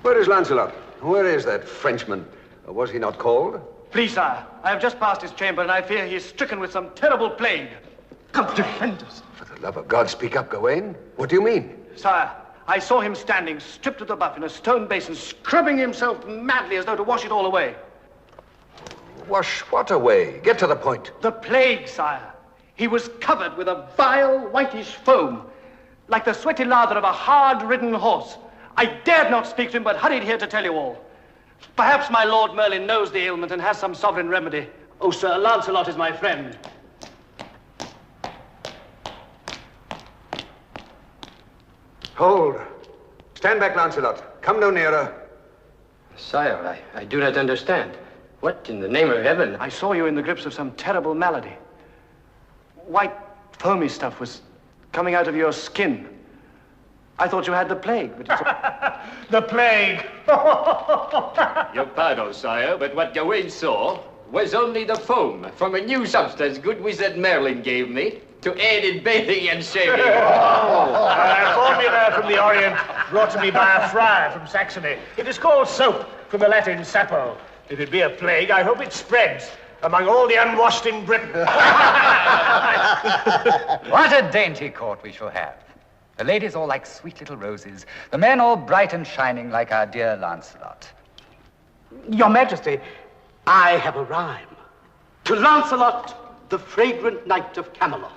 Where is Lancelot? Where is that Frenchman? Was he not called? Please, sire, I have just passed his chamber, and I fear he is stricken with some terrible plague. God defend us. For the love of God, speak up, Gawain. What do you mean? Sire, I saw him standing, stripped to the buff in a stone basin, scrubbing himself madly as though to wash it all away. Wash what away? Get to the point. The plague, sire. He was covered with a vile, whitish foam, like the sweaty lather of a hard-ridden horse. I dared not speak to him, but hurried here to tell you all. Perhaps my Lord Merlin knows the ailment and has some sovereign remedy. Oh, sir, Lancelot is my friend. Hold. Stand back, Lancelot. Come no nearer. Sire, I do not understand. What in the name of heaven? I saw you in the grips of some terrible malady. White, foamy stuff was coming out of your skin. I thought you had the plague, but it's... The plague! Your pardon, sire, but what Gawain saw was only the foam from a new substance good wizard Merlin gave me to aid in bathing and shaving. A formula from the Orient brought to me by a friar from Saxony. It is called soap, from the Latin sapo. If it be a plague, I hope it spreads among all the unwashed in Britain. What a dainty court we shall have. The ladies all like sweet little roses, the men all bright and shining like our dear Lancelot. Your Majesty, I have a rhyme. To Lancelot, the fragrant knight of Camelot.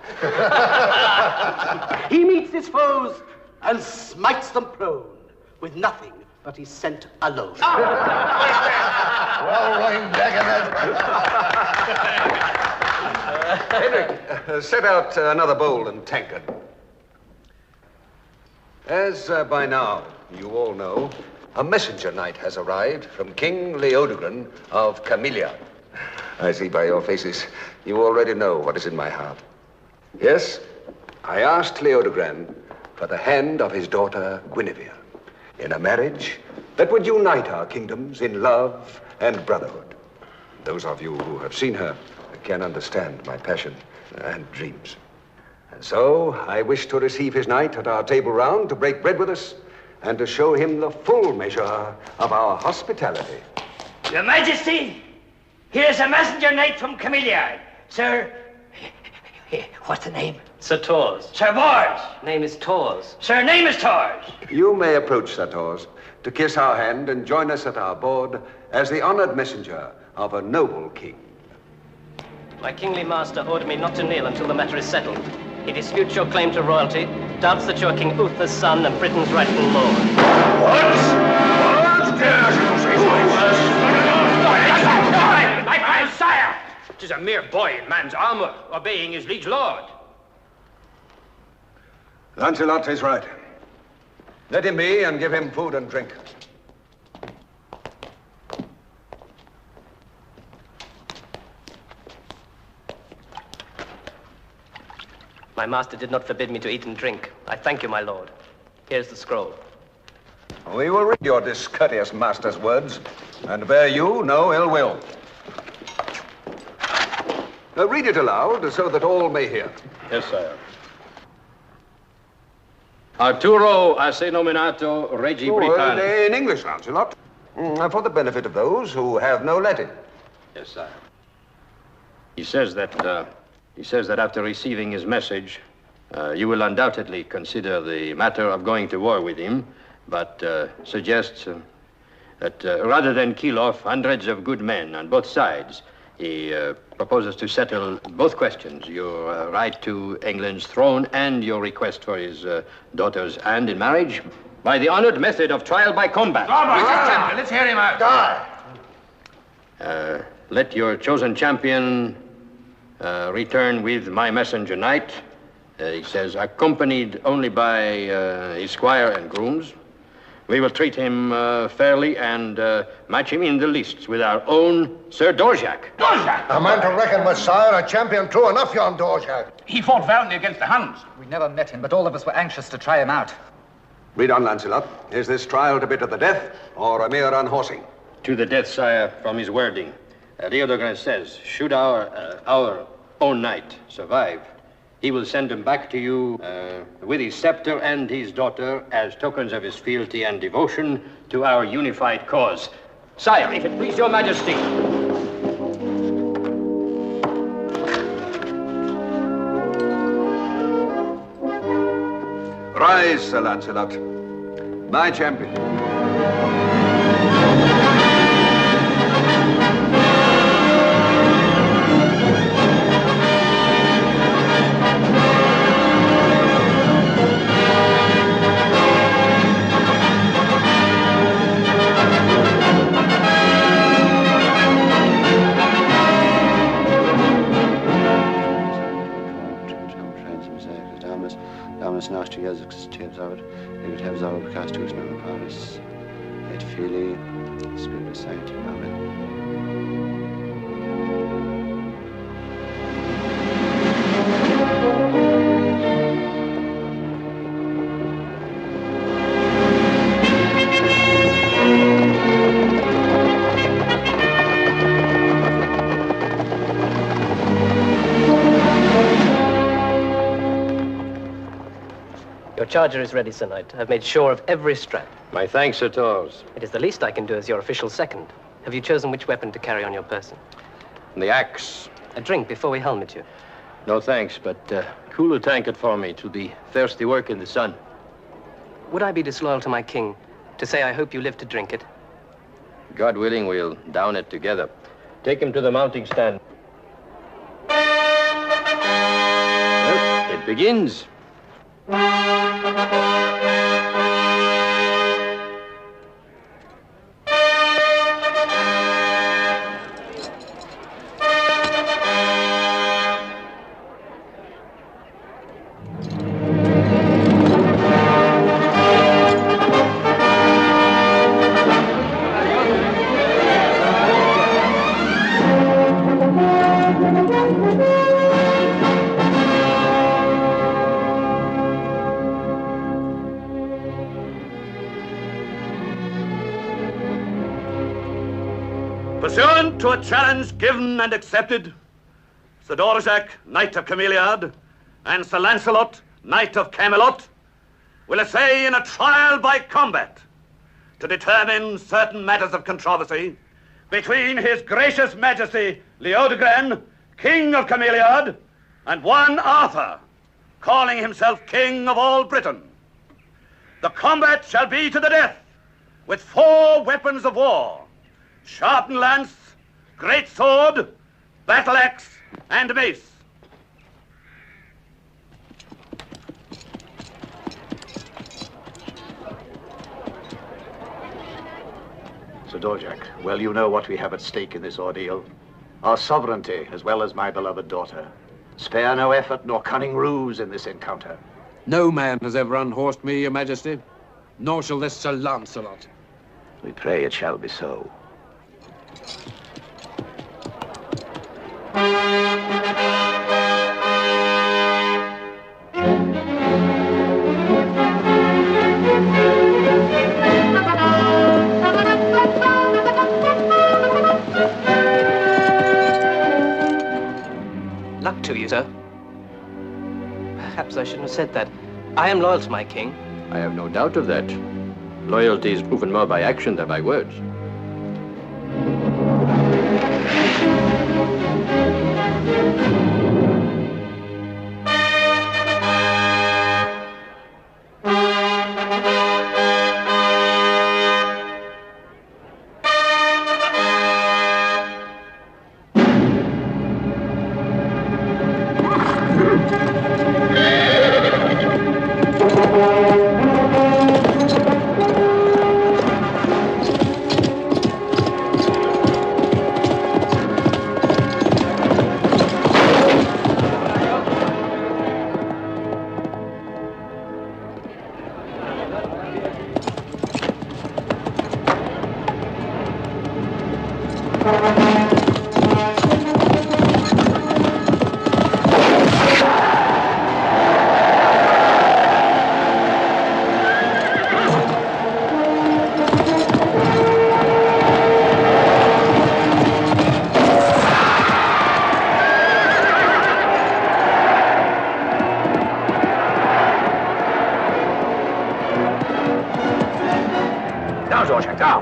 He meets his foes and smites them prone with nothing but his scent alone. Well, rhymed, Henrik, set out another bowl and tankard. As by now you all know, a messenger knight has arrived from King Leodogran of Camelot. I see by your faces you already know what is in my heart. Yes, I asked Leodogran for the hand of his daughter Guinevere in a marriage that would unite our kingdoms in love and brotherhood. Those of you who have seen her can understand my passion and dreams. And so I wish to receive his knight at our table round to break bread with us and to show him the full measure of our hospitality. Your Majesty, here's a messenger knight from Camelot. Sir, what's the name? Sir Tors. Sir Bors. Name is Tors. Sir, name is Tors. You may approach, Sir Tors, to kiss our hand and join us at our board as the honored messenger of a noble king. My kingly master ordered me not to kneel until the matter is settled. He disputes your claim to royalty, doubts that you are King Uther's son and Britain's rightful lord. What? Dares you say My sire! 'Tis a mere boy in man's armor, obeying his liege lord. Lancelot is right. Let him be and give him food and drink. My master did not forbid me to eat and drink. I thank you, my lord. Here's the scroll. We will read your discourteous master's words and bear you no ill will. Read it aloud so that all may hear. Yes, sire. Arturo ase nominato Regi Britannia. In English, Lancelot, for the benefit of those who have no Latin. Yes, sire. He says that after receiving his message, you will undoubtedly consider the matter of going to war with him, but suggests that rather than kill off hundreds of good men on both sides, he proposes to settle both questions, your right to England's throne and your request for his daughter's hand in marriage, by the honored method of trial by combat. Let's hear him out. Die. Let your chosen champion return with my messenger knight, he says, accompanied only by his squire and grooms. We will treat him fairly and match him in the lists with our own Sir Dorjak. A man to reckon with, sire, a champion true enough, yon Dorjak. He fought valiantly against the Huns. We never met him, but all of us were anxious to try him out. Read on, Lancelot. Is this trial to be to the death or a mere unhorsing? To the death, sire, from his wording. Leodogran says, should our own knight survive, he will send him back to you with his scepter and his daughter as tokens of his fealty and devotion to our unified cause. Sire, if it please your majesty. Rise, Sir Lancelot, my champion. Nastu yazıksız tevzavr, evet tevzavr kastus non paris, et fili, Spiritus Sancti, Amen. Your charger is ready, Sir Knight. I've made sure of every strap. My thanks, Sir Tors. It is the least I can do as your official second. Have you chosen which weapon to carry on your person? The axe. A drink before we helmet you. No thanks, but cool a tankard for me to the thirsty work in the sun. Would I be disloyal to my king to say I hope you live to drink it? God willing, we'll down it together. Take him to the mounting stand. Well, it begins. Pursuant to a challenge given and accepted, Sir Dvorak, Knight of Cameliard, and Sir Lancelot, Knight of Camelot, will essay in a trial by combat to determine certain matters of controversy between His Gracious Majesty Leodogran, King of Cameliard, and one Arthur, calling himself King of all Britain. The combat shall be to the death, with 4 weapons of war: sharpened lance, great sword, battle axe, and mace. Sir Dvorak, well, you know what we have at stake in this ordeal. Our sovereignty, as well as my beloved daughter. Spare no effort nor cunning ruse in this encounter. No man has ever unhorsed me, Your Majesty, nor shall this Sir Lancelot. We pray it shall be so. Luck to you, sir. Perhaps I shouldn't have said that. I am loyal to my king. I have no doubt of that. Loyalty is proven more by action than by words. Now, Georgia, now!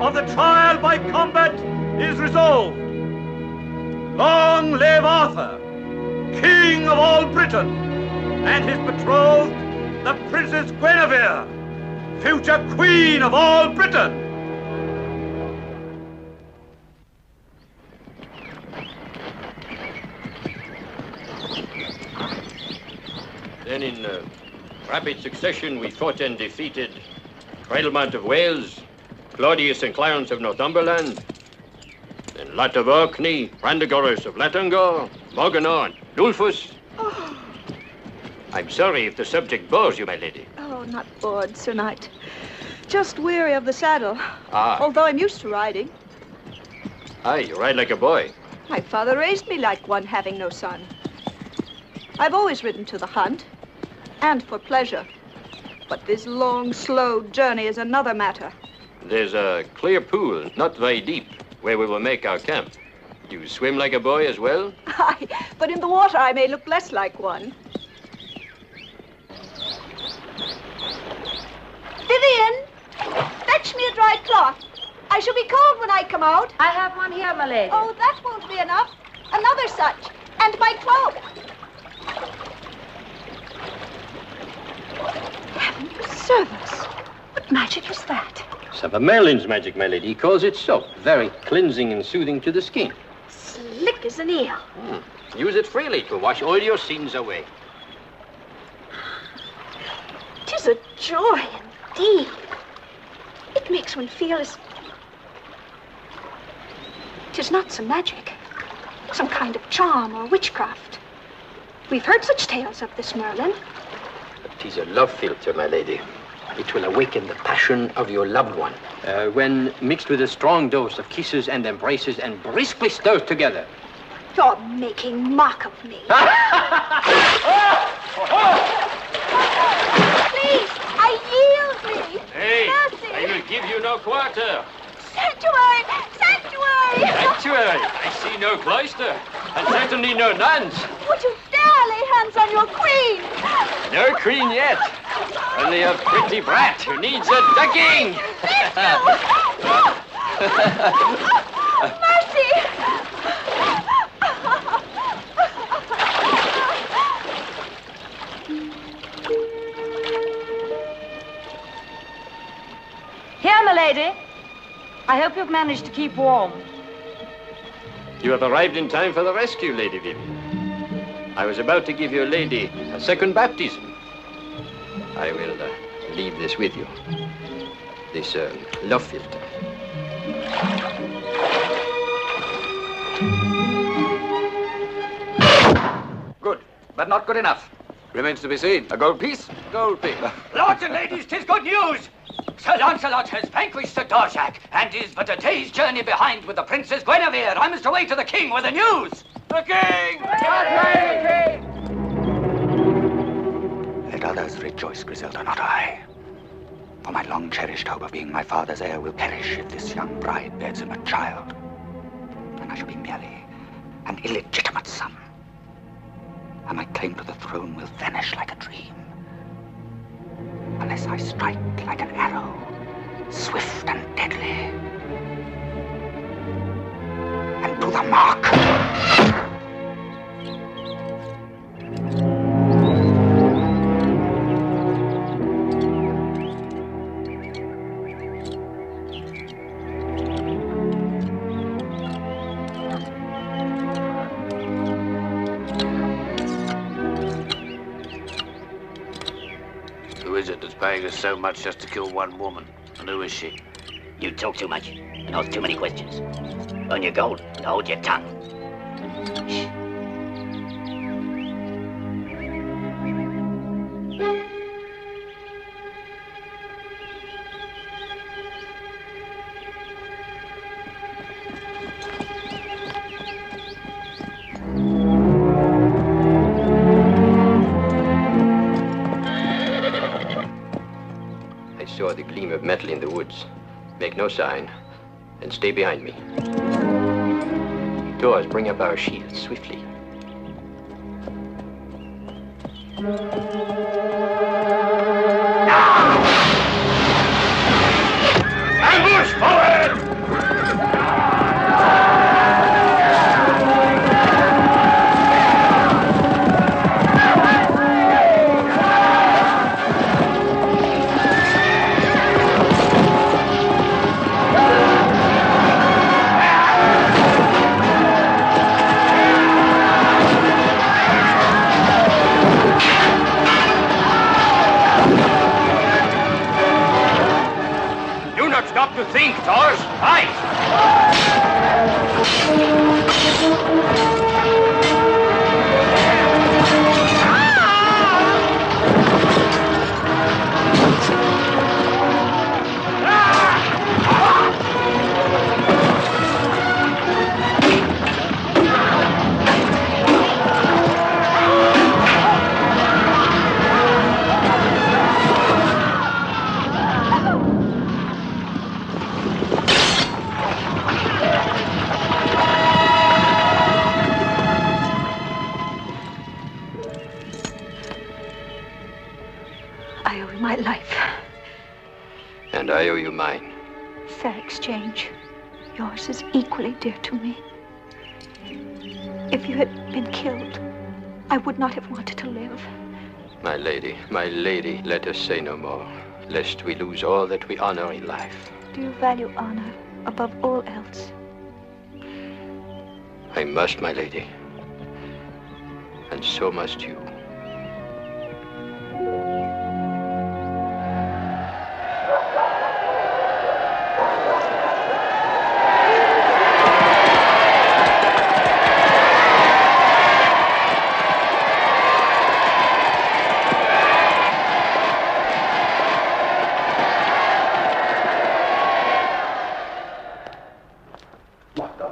of the trial by combat is resolved. Long live Arthur, King of all Britain, and his betrothed, the Princess Guinevere, future Queen of all Britain. Then in rapid succession we fought and defeated Cradlemont of Wales, Claudius and Clarence of Northumberland, then Lot of Orkney, Brandegoris of Latangor, Morganor and Dulfus. Oh. I'm sorry if the subject bores you, my lady. Oh, not bored, Sir Knight. Just weary of the saddle. Ah. Although I'm used to riding. Aye, you ride like a boy. My father raised me like one, having no son. I've always ridden to the hunt, and for pleasure. But this long, slow journey is another matter. There's a clear pool, not very deep, where we will make our camp. Do you swim like a boy as well? Aye, but in the water I may look less like one. Vivian, fetch me a dry cloth. I shall be cold when I come out. I have one here, my lady. Oh, that won't be enough. Another such. And my cloak. Heaven preserve us. What magic is that? Some of Merlin's magic, my lady. He calls it soap. Very cleansing and soothing to the skin. Slick as an eel. Use it freely to wash all your sins away. 'Tis a joy indeed. It makes one feel as... 'Tis not some magic. Some kind of charm or witchcraft. We've heard such tales of this, Merlin. It is a love philter, my lady. It will awaken the passion of your loved one. When mixed with a strong dose of kisses and embraces and briskly stirred together. You're making mock of me. Please, I yield me. Hey, Mercy. I will give you no quarter. Sanctuary! Sanctuary! Sanctuary! I see no cloister, and certainly no nuns. Would you dare lay hands on your queen? No queen yet. Only a pretty brat who needs a ducking. Mercy! Here, my lady. I hope you've managed to keep warm. You have arrived in time for the rescue, Lady Vivian. I was about to give your lady a second baptism. I will leave this with you. This love filter. Good, but not good enough. Remains to be seen. A gold piece? Gold piece. Lords and ladies, 'tis good news. Sir Lancelot has vanquished Sir Dorjac and is but a day's journey behind with the Princess Guinevere. I must away to the king with the news. The king! Let others rejoice, Griselda, not I. For my long-cherished hope of being my father's heir will perish if this young bride bears him a child. And I shall be merely an illegitimate son. And my claim to the throne will vanish like a dream. Unless I strike like an arrow, swift and deadly. And to the mark. Who is it that's paying us so much just to kill one woman? And who is she? You talk too much and ask too many questions. Earn your gold and hold your tongue. Shh. Saw the gleam of metal in the woods. Make no sign, and stay behind me. Doors, bring up our shields swiftly. Ambush! Forward! Stop to think, Thors. Fight! My life. And I owe you mine. Fair exchange. Yours is equally dear to me. If you had been killed, I would not have wanted to live. My lady, let us say no more, lest we lose all that we honor in life. Do you value honor above all else? I must, my lady. And so must you.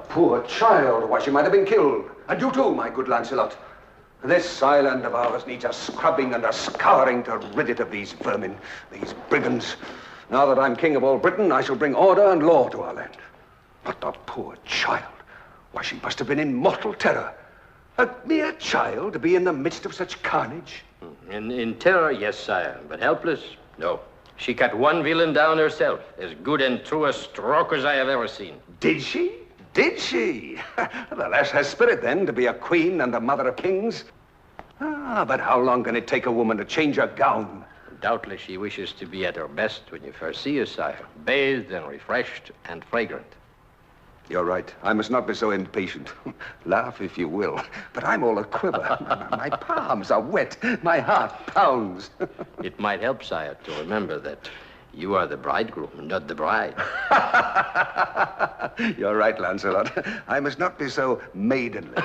Poor child, why she might have been killed. And you too, my good Lancelot. This island of ours needs a scrubbing and a scouring to rid it of these vermin, these brigands. Now that I'm king of all Britain, I shall bring order and law to our land. But the poor child, why she must have been in mortal terror. A mere child to be in the midst of such carnage. In terror, yes, sire, but helpless, no. She cut one villain down herself, as good and true a stroke as I have ever seen. Did she? Did she? The lass has spirit, then, to be a queen and the mother of kings. Ah, but how long can it take a woman to change her gown? Doubtless she wishes to be at her best when you first see her, sire, bathed and refreshed and fragrant. You're right. I must not be so impatient. Laugh if you will, but I'm all a quiver. My palms are wet. My heart pounds. It might help, sire, to remember that you are the bridegroom, not the bride. You're right, Lancelot. I must not be so maidenly.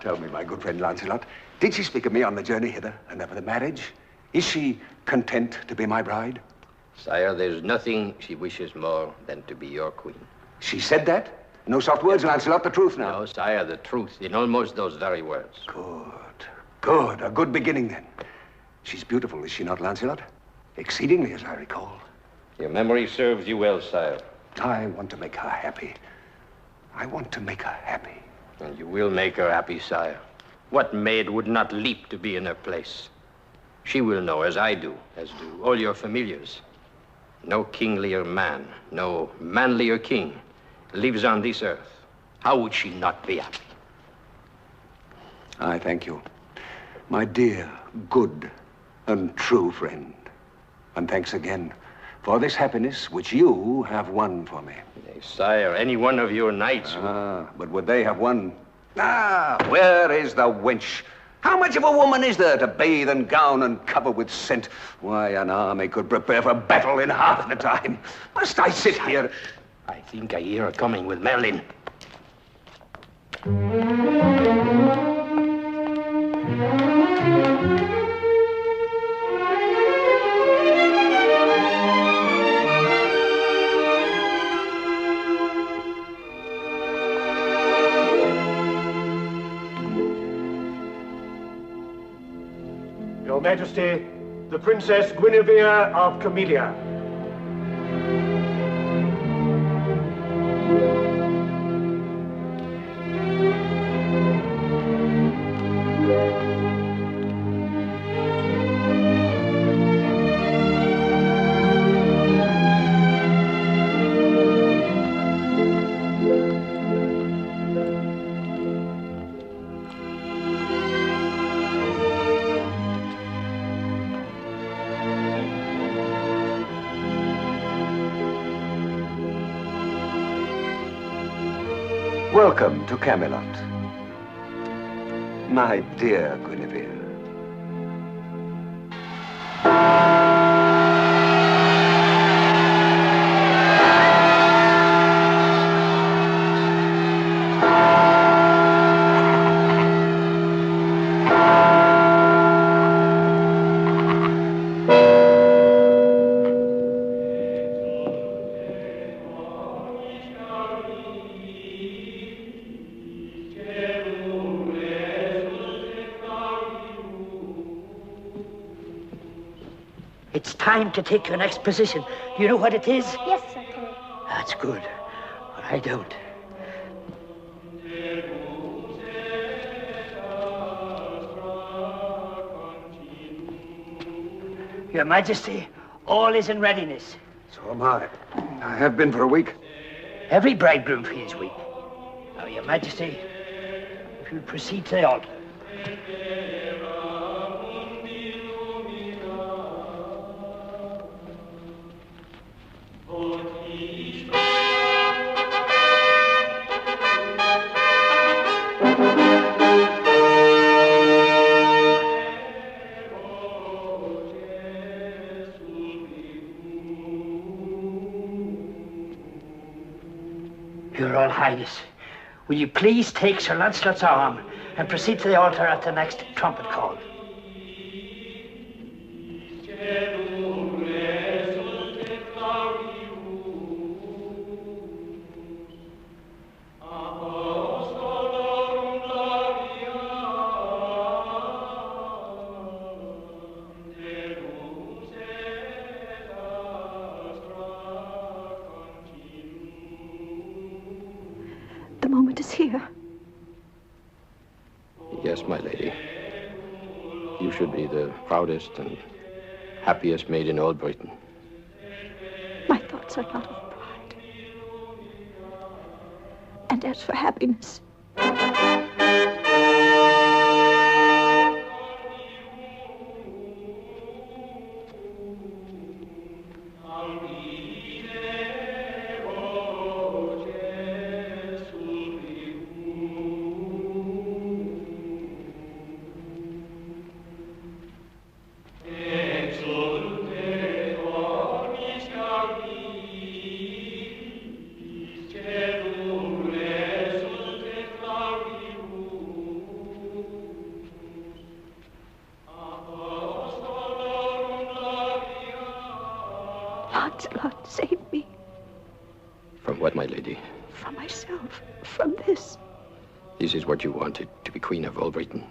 Tell me, my good friend Lancelot, did she speak of me on the journey hither and of the marriage? Is she content to be my bride? Sire, there's nothing she wishes more than to be your queen. She said that? No soft words, Lancelot, the truth now. No, sire, the truth, in almost those very words. Good. Good. A good beginning, then. She's beautiful, is she not, Lancelot? Exceedingly, as I recall. Your memory serves you well, sire. I want to make her happy. I want to make her happy. And you will make her happy, sire. What maid would not leap to be in her place? She will know, as I do, as do all your familiars. No kinglier man, no manlier king lives on this earth. How would she not be happy? I thank you, my dear, good, and true friend. And thanks again for this happiness which you have won for me. Nay, sire, any one of your knights... But would they have won? Where is the wench? How much of a woman is there to bathe and gown and cover with scent? Why, an army could prepare for battle in half the time. Must I sit here? I think I hear her coming with Merlin. Your Majesty, the Princess Guinevere of Camelot. Welcome to Camelot, my dear Guinevere. It's time to take your next position. Do you know what it is? Yes, Sir King. That's good, but I don't. Your Majesty, all is in readiness. So am I. I have been for a week. Every bridegroom feels weak. Now, Your Majesty, if you'll proceed to the altar. Your Royal Highness, will you please take Sir Lancelot's arm and proceed to the altar at the next trumpet call? The moment is here. Yes, my lady. You should be the proudest and happiest maid in all Britain. My thoughts are not of pride. And as for happiness, What, my lady? From myself, from this. This is what you wanted, to be Queen of all Britain.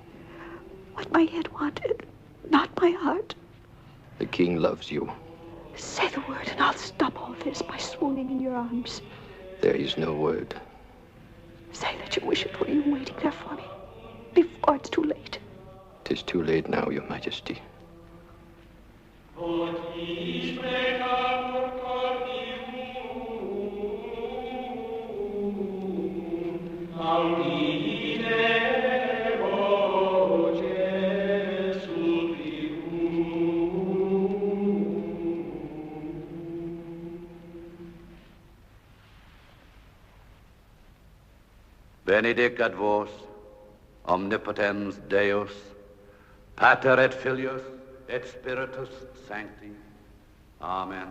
What my head wanted, not my heart. The king loves you. Say the word and I'll stop all this by swooning in your arms. There is no word. Say that you wish it were you waiting there for me, before it's too late. 'Tis too late now, Your Majesty. Benedicat vos, omnipotens Deus, Pater et Filius et Spiritus Sancti. Amen.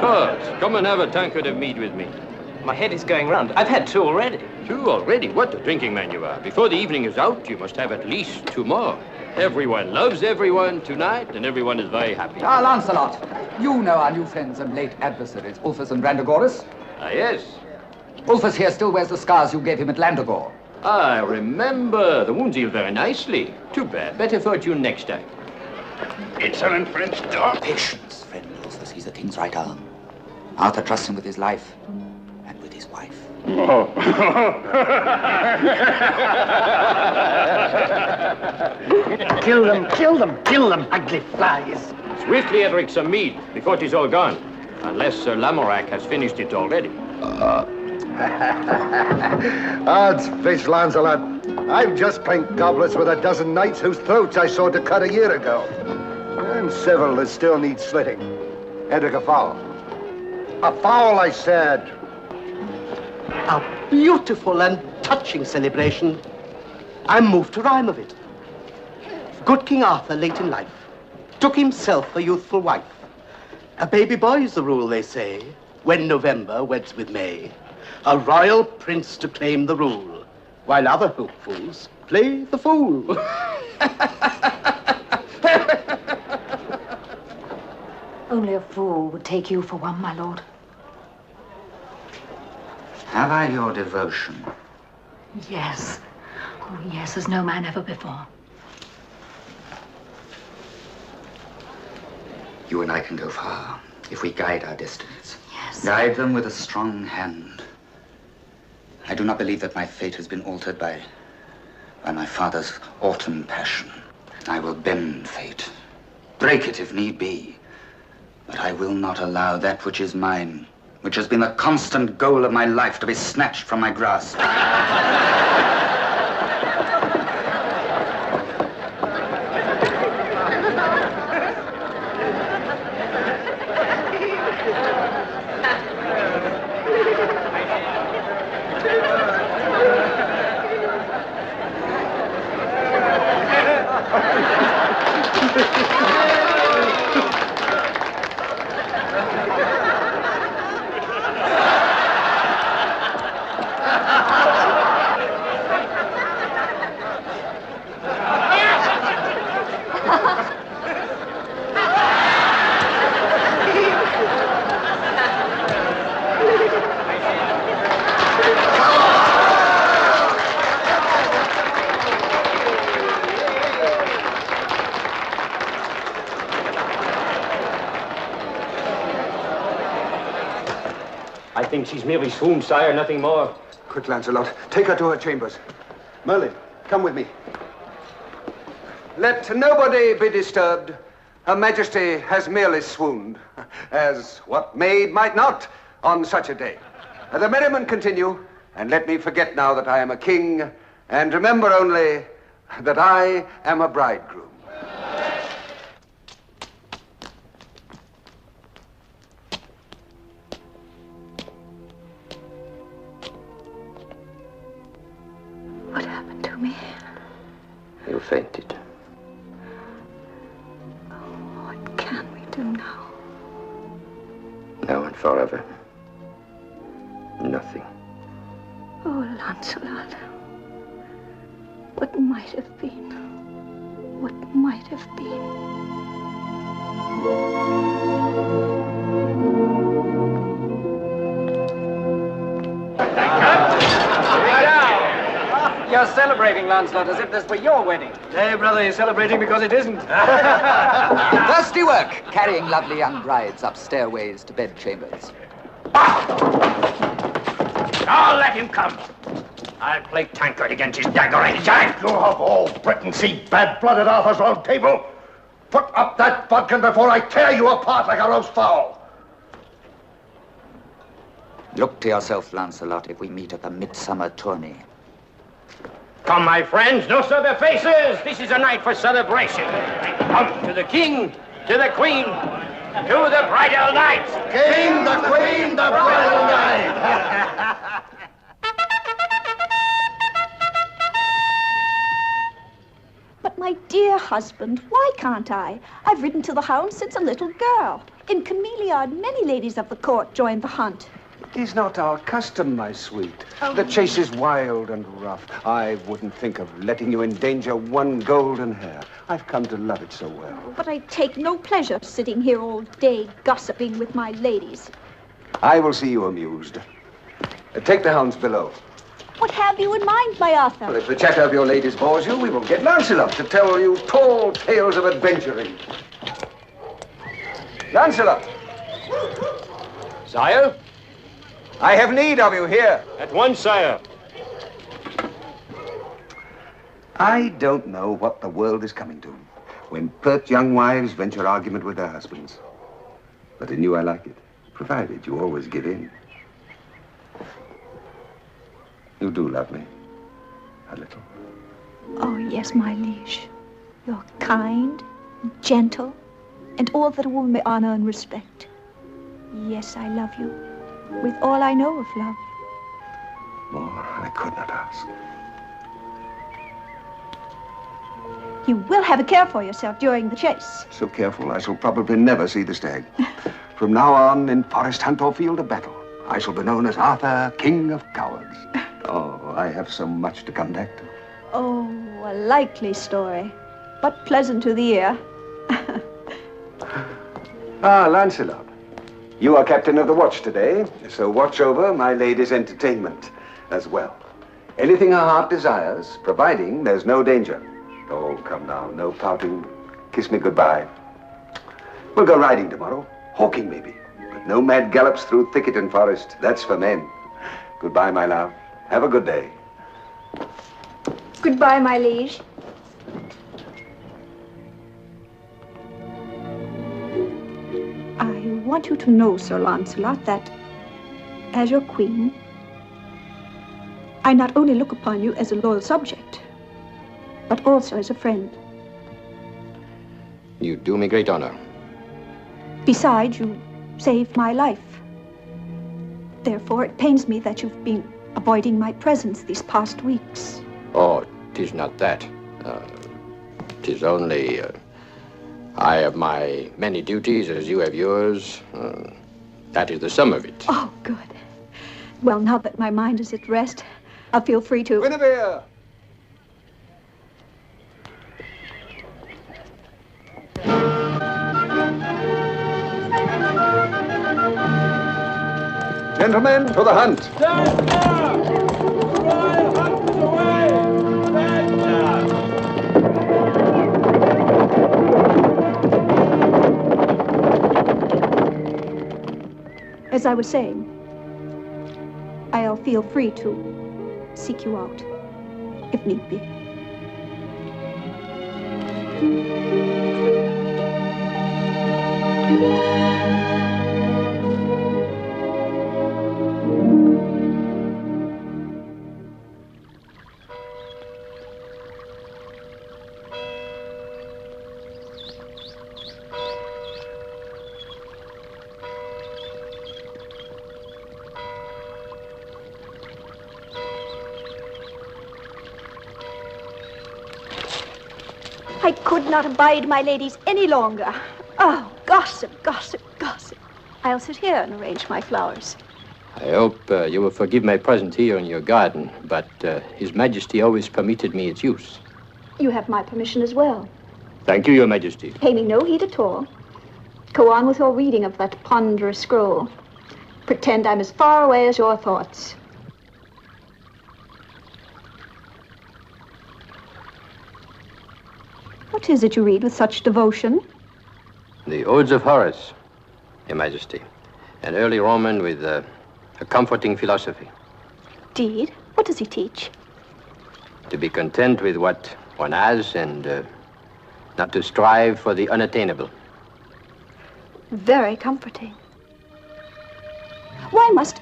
Charles, come and have a tankard of mead with me. My head is going round. I've had 2 already. 2 already? What a drinking man you are. Before the evening is out, you must have at least 2 more. Everyone loves everyone tonight, and everyone is very happy. Ah, Lancelot, you know our new friends and late adversaries, Ulfus and Brandagoris. Ah, yes. Ulfus here still wears the scars you gave him at Landagore. I remember. The wounds healed very nicely. Too bad. Better fortune next time. Excellent French dog. Patience, friend Ulfus. He's the king's right arm. Arthur trusts him with his life and with his wife. Oh. Kill them, kill them, kill them, ugly flies. Swiftly, Edric, some mead before it is all gone. Unless Sir Lamorak has finished it already. Odds fish, Lancelot. I've just clanked goblets with a dozen knights whose throats I sought to cut a year ago. And several that still need slitting. Edric, a fowl. A fowl, I said. A beautiful and touching celebration. I'm moved to rhyme of it. Good King Arthur, late in life, took himself a youthful wife. A baby boy's the rule, they say, when November weds with May. A royal prince to claim the rule, while other hopefuls play the fool. Only a fool would take you for one, my lord. Have I your devotion? Yes. Oh, yes, as no man ever before. You and I can go far if we guide our destinies. Yes. Guide them with a strong hand. I do not believe that my fate has been altered by my father's autumn passion. I will bend fate, break it if need be, but I will not allow that which is mine, which has been the constant goal of my life, to be snatched from my grasp. I think she's merely swooned, sire, nothing more. Quick, Lancelot. Take her to her chambers. Merlin, come with me. Let nobody be disturbed. Her Majesty has merely swooned, as what maid might not on such a day. The merriment continue, and let me forget now that I am a king, and remember only that I am a bridegroom. What happened to me? You fainted. What can we do now? Now and forever. Nothing. Oh, Lancelot. What might have been. What might have been. You're celebrating, Lancelot, as if this were your wedding. Hey, brother, you're celebrating because it isn't. Thirsty work, carrying lovely young brides up stairways to bedchambers. Now let him come. I'll play tankard against his dagger edge. You have all Britain see bad blood at Arthur's round table. Put up that bodkin before I tear you apart like a roast fowl. Look to yourself, Lancelot, if we meet at the midsummer tourney. Come, my friends, no sober faces. This is a night for celebration. Come to the king, to the queen, to the bridal night. King, the queen, the bridal night. But my dear husband, why can't I? I've ridden to the hounds since a little girl. In Camelot, many ladies of the court joined the hunt. It is not our custom, my sweet. The chase is wild and rough. I wouldn't think of letting you endanger one golden hair. I've come to love it so well. But I take no pleasure sitting here all day gossiping with my ladies. I will see you amused. Take the hounds below. What have you in mind, my Arthur? Well, if the chatter of your ladies bores you, we will get Lancelot to tell you tall tales of adventuring. Lancelot! Sire? I have need of you here. At once, sire. I don't know what the world is coming to when pert young wives venture argument with their husbands. But in you I like it, provided you always give in. You do love me. A little. Oh, yes, my liege. You're kind, gentle, and all that a woman may honor and respect. Yes, I love you, with all I know of love. More I could not ask. You will have a care for yourself during the chase. So careful, I shall probably never see the stag. From now on, in forest hunt or field of battle, I shall be known as Arthur, King of Cowards. Oh, I have so much to come back to. Oh, a likely story, but pleasant to the ear. Ah, Lancelot. You are captain of the watch today, so watch over my lady's entertainment as well. Anything her heart desires, providing there's no danger. Oh, come now, no pouting. Kiss me goodbye. We'll go riding tomorrow. Hawking, maybe. But no mad gallops through thicket and forest. That's for men. Goodbye, my love. Have a good day. Goodbye, my liege. I want you to know, Sir Lancelot, that as your queen, I not only look upon you as a loyal subject, but also as a friend. You do me great honor. Besides, you saved my life. Therefore, it pains me that you've been avoiding my presence these past weeks. Oh, 'tis not that. 'Tis only... I have my many duties as you have yours. That is the sum of it. Oh, good. Well, now that my mind is at rest, I'll feel free to... Guinevere! Gentlemen, to the hunt. As I was saying, I'll feel free to seek you out, if need be. I could not abide my ladies any longer. Oh, gossip, gossip, gossip. I'll sit here and arrange my flowers. I hope you will forgive my presence here in your garden, but His Majesty always permitted me its use. You have my permission as well. Thank you, Your Majesty. Pay me no heed at all. Go on with your reading of that ponderous scroll. Pretend I'm as far away as your thoughts. What is it you read with such devotion? The Odes of Horace, Your Majesty. An early Roman with a comforting philosophy. Indeed? What does he teach? To be content with what one has and not to strive for the unattainable. Very comforting. Why must...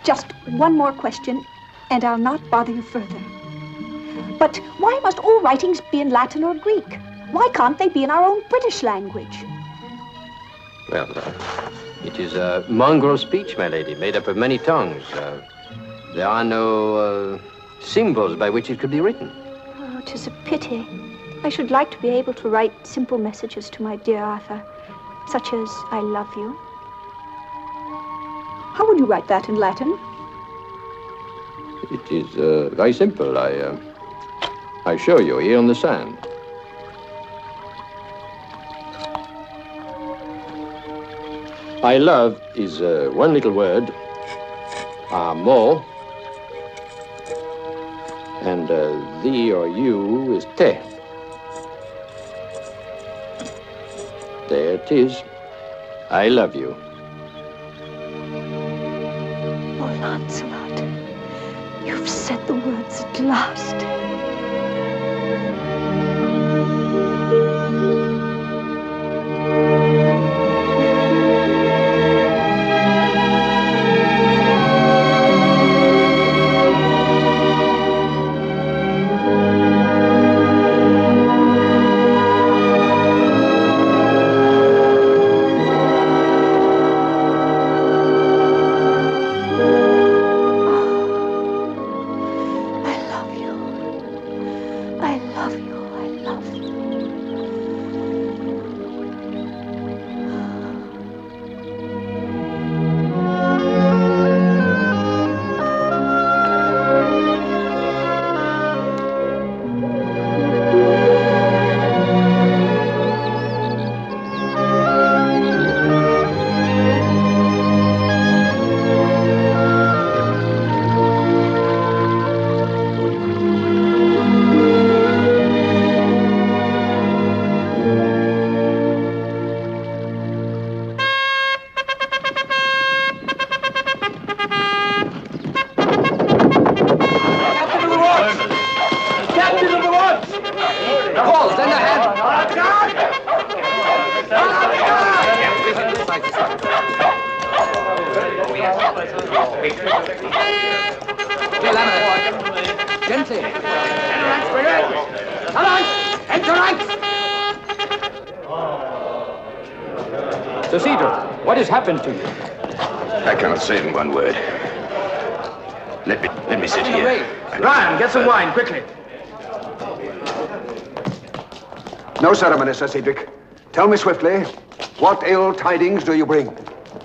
Just one more question, and I'll not bother you further. But why must all writings be in Latin or Greek? Why can't they be in our own British language? Well, it is a mongrel speech, my lady, made up of many tongues. There are no symbols by which it could be written. Oh, 'tis a pity. I should like to be able to write simple messages to my dear Arthur, such as, I love you. How would you write that in Latin? It is very simple. I show you here on the sand. I love is one little word, amor, and thee or you is te. There it is. I love you. Oh, Lancelot, you've said the words at last. Gently. Enter ranks! Sir Cedric, what has happened to you? I cannot say in one word. Let me sit here. Ryan, get some wine, quickly. No ceremony, Sir Cedric. Tell me swiftly, what ill tidings do you bring?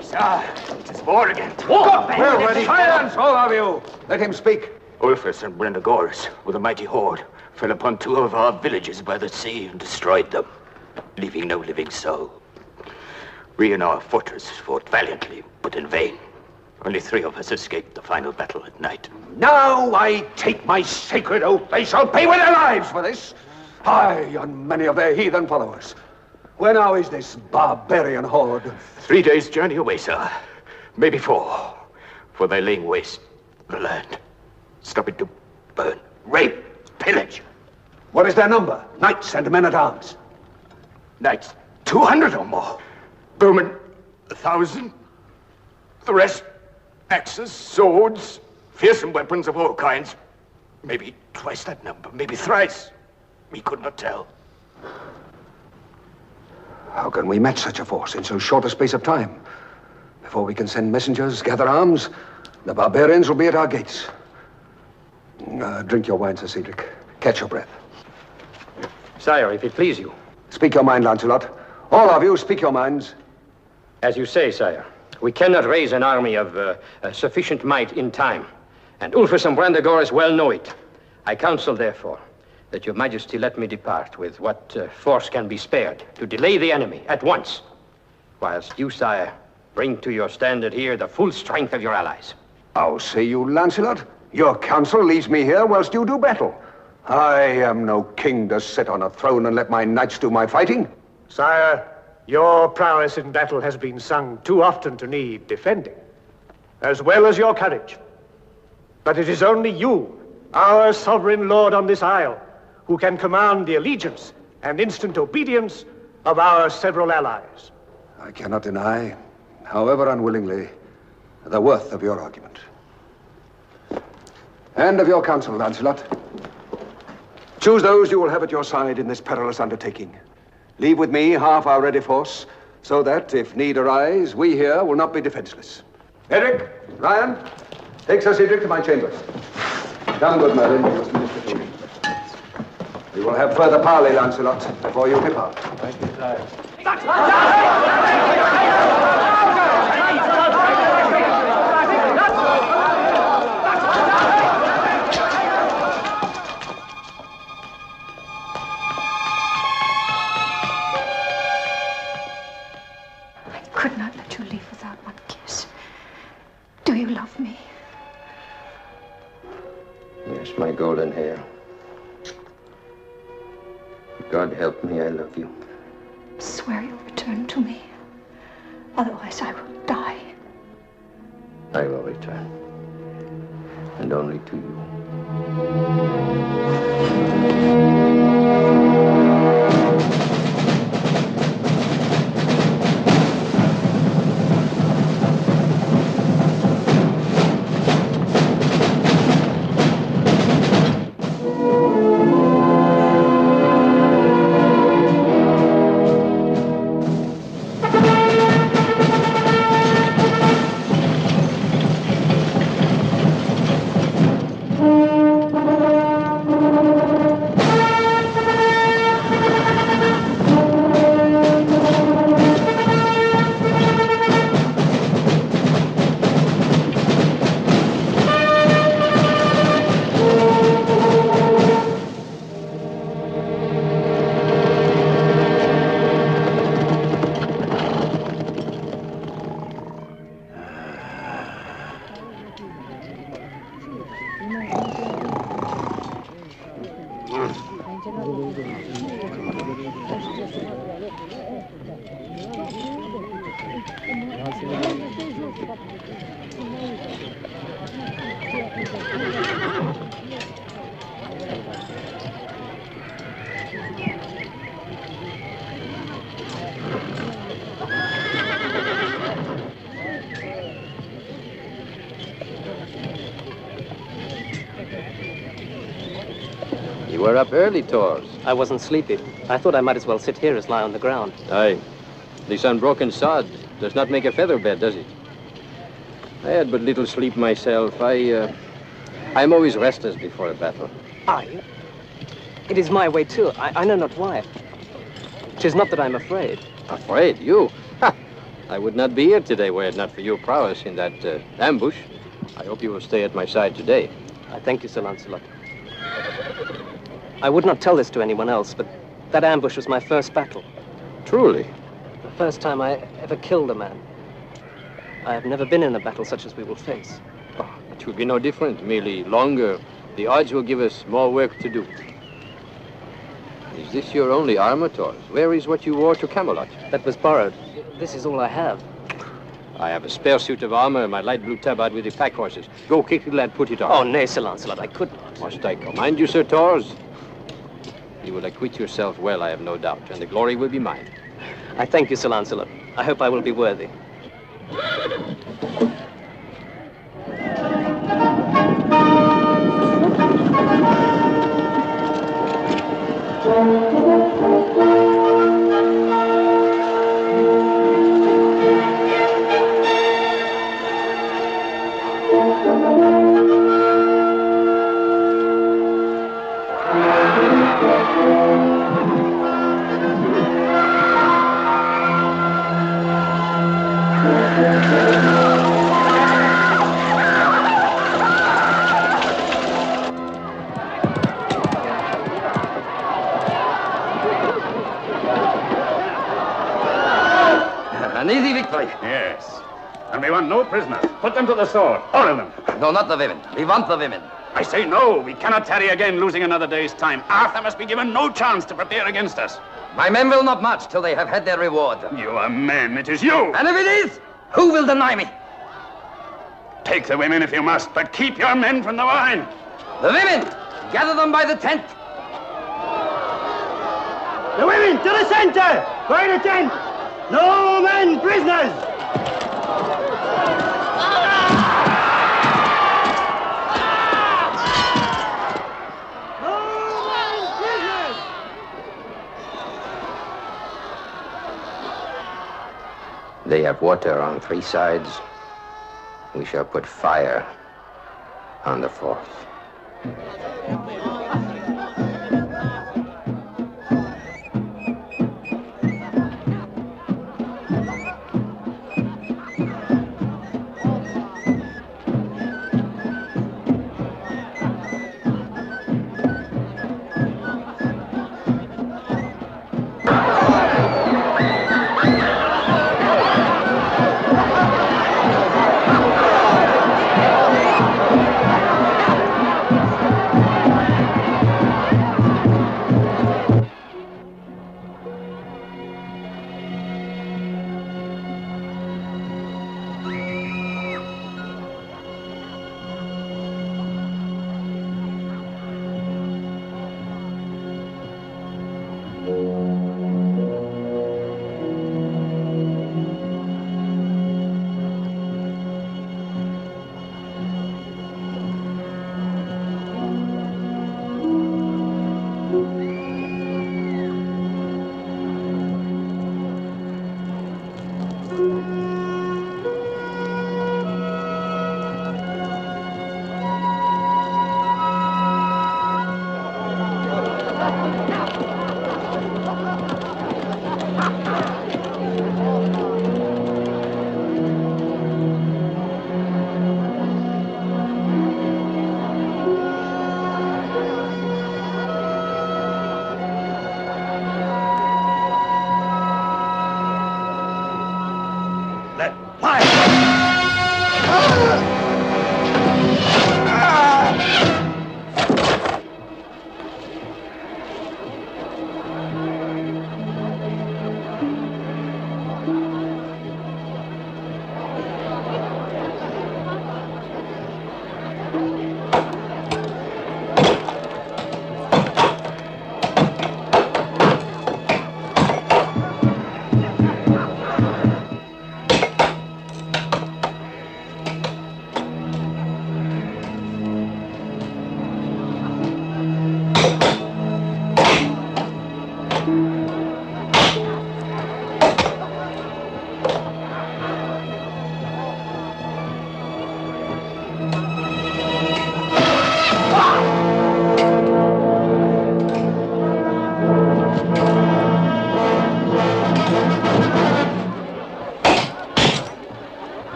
Sir, it's war again. War! Well, ready. Silence, all of you! Let him speak. Ulfus and Brendagoras, with a mighty horde, fell upon 2 of our villages by the sea and destroyed them, leaving no living soul. We in our fortress fought valiantly, but in vain. Only 3 of us escaped the final battle at night. Now I take my sacred oath they shall pay with their lives for this. Aye, and many of their heathen followers. Where now is this barbarian horde? 3 days' journey away, sir. Maybe 4. For they're laying waste the land. Stopping to burn, rape, pillage. What is their number? Knights and men-at-arms? Knights, 200 or more. Bowmen, 1,000. The rest, axes, swords, fearsome weapons of all kinds. Maybe twice that number, maybe thrice. We could not tell. How can we match such a force in so short a space of time? Before we can send messengers, gather arms, the barbarians will be at our gates. Drink your wine, Sir Cedric. Catch your breath. Sire, if it please you. Speak your mind, Lancelot. All of you, speak your minds. As you say, sire. We cannot raise an army of sufficient might in time. And Ulfus and Brandegorus well know it. I counsel, therefore, that your majesty let me depart with what force can be spared to delay the enemy at once, whilst you, sire, bring to your standard here the full strength of your allies. How say you, Lancelot? Your counsel leaves me here whilst you do battle. I am no king to sit on a throne and let my knights do my fighting. Sire, your prowess in battle has been sung too often to need defending, as well as your courage. But it is only you, our sovereign lord on this isle, who can command the allegiance and instant obedience of our several allies. I cannot deny, however unwillingly, the worth of your argument. And of your counsel, Lancelot. Choose those you will have at your side in this perilous undertaking. Leave with me half our ready force, so that, if need arise, we here will not be defenseless. Eric, Ryan, take Sir Cedric to my chambers. Come, good Merlin, you must minister to me. We will have further parley, Lancelot, before you depart. Thank you, sire. I could not let you leave without one kiss. Do you love me? Yes, my golden hair. God help me, I love you. Swear you'll return to me. Otherwise, I will die. I will return. And only to you. You were up early, Tors. I wasn't sleepy. I thought I might as well sit here as lie on the ground. Aye. This unbroken sod does not make a feather bed, does it? I had but little sleep myself. I'm always restless before a battle. Aye. It is my way, too. I know not why. 'Tis not that I'm afraid. Afraid? You? Ha! I would not be here today were it not for your prowess in that ambush. I hope you will stay at my side today. I thank you, Sir Lancelot. I would not tell this to anyone else, but that ambush was my first battle. Truly? The first time I ever killed a man. I have never been in a battle such as we will face. Oh, it will be no different, merely longer. The odds will give us more work to do. Is this your only armor, Tors? Where is what you wore to Camelot? That was borrowed. This is all I have. I have a spare suit of armor, my light blue tabard with the pack horses. Go quickly, lad, put it on. Oh, nay, Sir Lancelot, I could not. Must I command you, Sir Tors? You will acquit yourself well, I have no doubt, and the glory will be mine. I thank you, Sir Lancelot. I hope I will be worthy. An easy victory. Yes. And we want no prisoners. Put them to the sword. All of them. No, not the women. We want the women. I say no. We cannot tarry again, losing another day's time. Arthur must be given no chance to prepare against us. My men will not march till they have had their reward. Your men, it is you. And if it is, who will deny me? Take the women if you must, but keep your men from the wine. The women! Gather them by the tent. The women, to the center! By the tent! No men prisoners! They have water on 3 sides. We shall put fire on the 4th.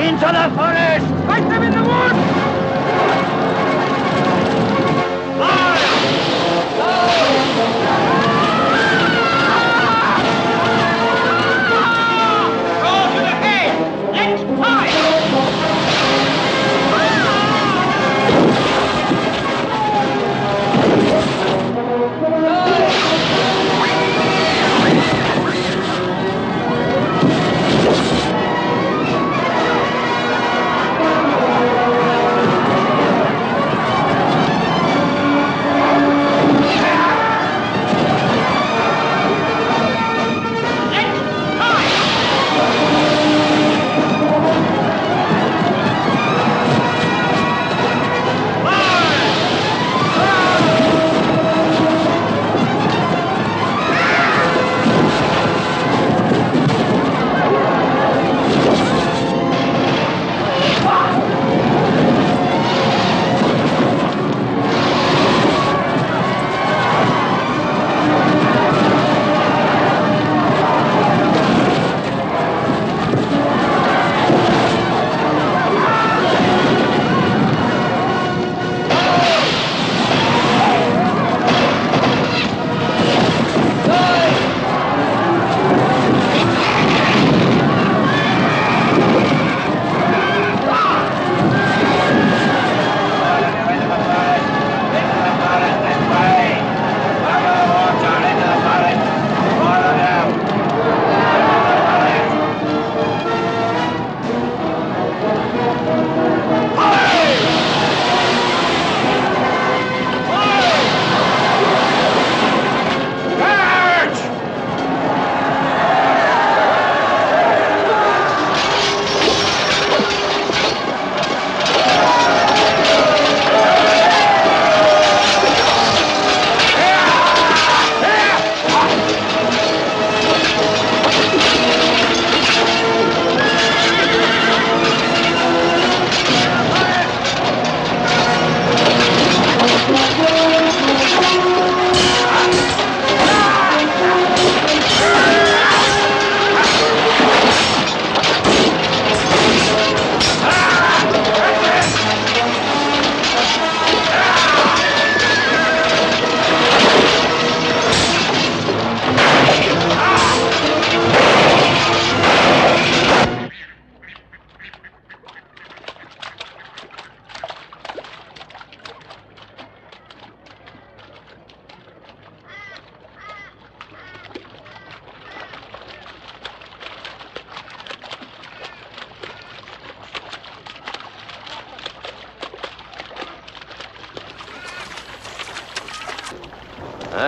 Into the forest! Fight them in the woods!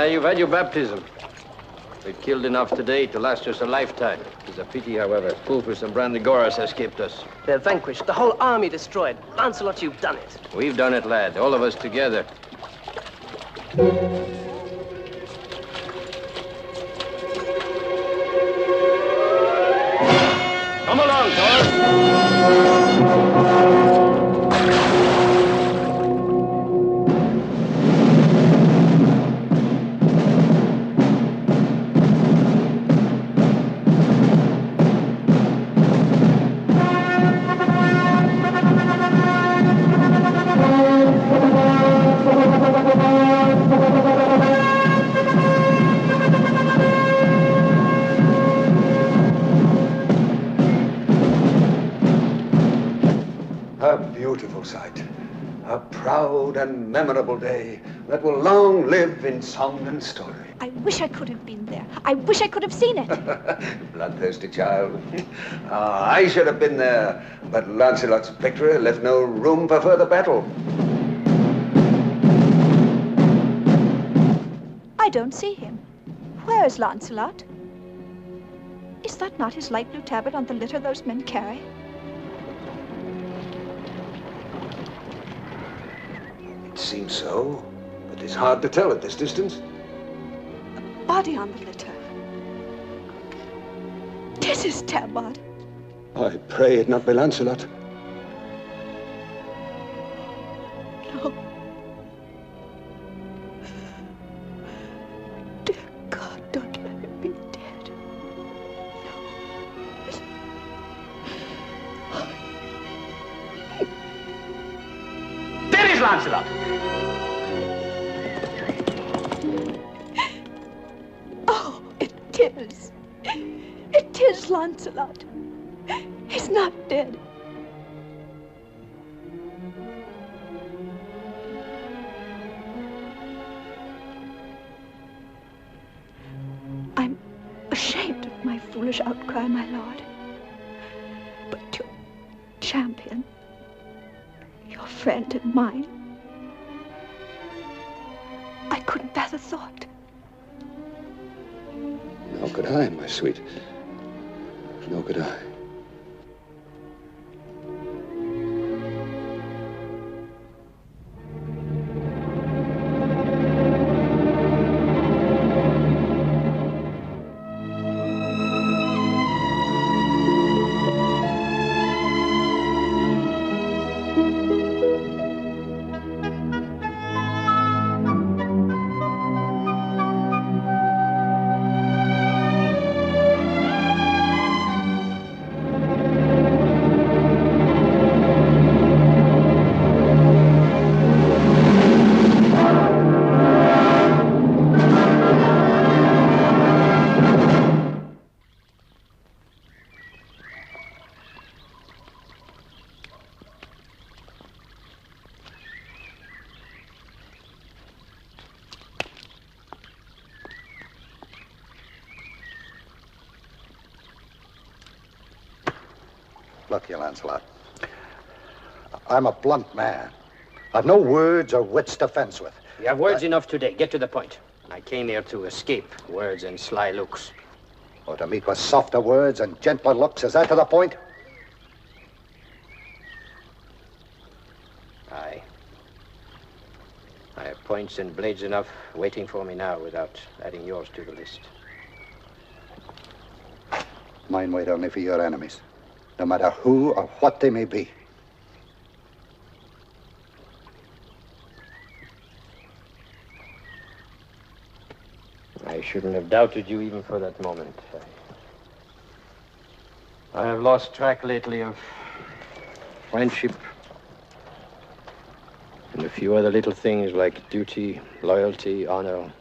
You've had your baptism. We've killed enough today to last us a lifetime. It's a pity, however, Fulfus and Brandigoras escaped us. They're vanquished. The whole army destroyed. Lancelot, you've done it. We've done it, lad. All of us together. Come along, Taurus. Sight. A proud and memorable day that will long live in song and story. I wish I could have been there. I wish I could have seen it. Bloodthirsty child. I should have been there, but Lancelot's victory left no room for further battle. I don't see him. Where is Lancelot? Is that not his light blue tabard on the litter those men carry? It seems so, but it's hard to tell at this distance. A body on the litter. This is tabard. I pray it not be Lancelot. No. Dear God, don't let him be dead. No. Oh, it is. It is Lancelot. He's not dead. I'm ashamed of my foolish outcry, my lord. But your champion, your friend and mine, I couldn't bear the thought. Nor could I, my sweet. Nor could I. Look here, Lancelot. I'm a blunt man. I've no words or wits to fence with. You have words enough today. Get to the point. I came here to escape words and sly looks. Or to meet with softer words and gentler looks. Is that to the point? Aye. I have points and blades enough waiting for me now without adding yours to the list. Mine wait only for your enemies, no matter who or what they may be. I shouldn't have doubted you even for that moment. I have lost track lately of friendship and a few other little things like duty, loyalty, honor.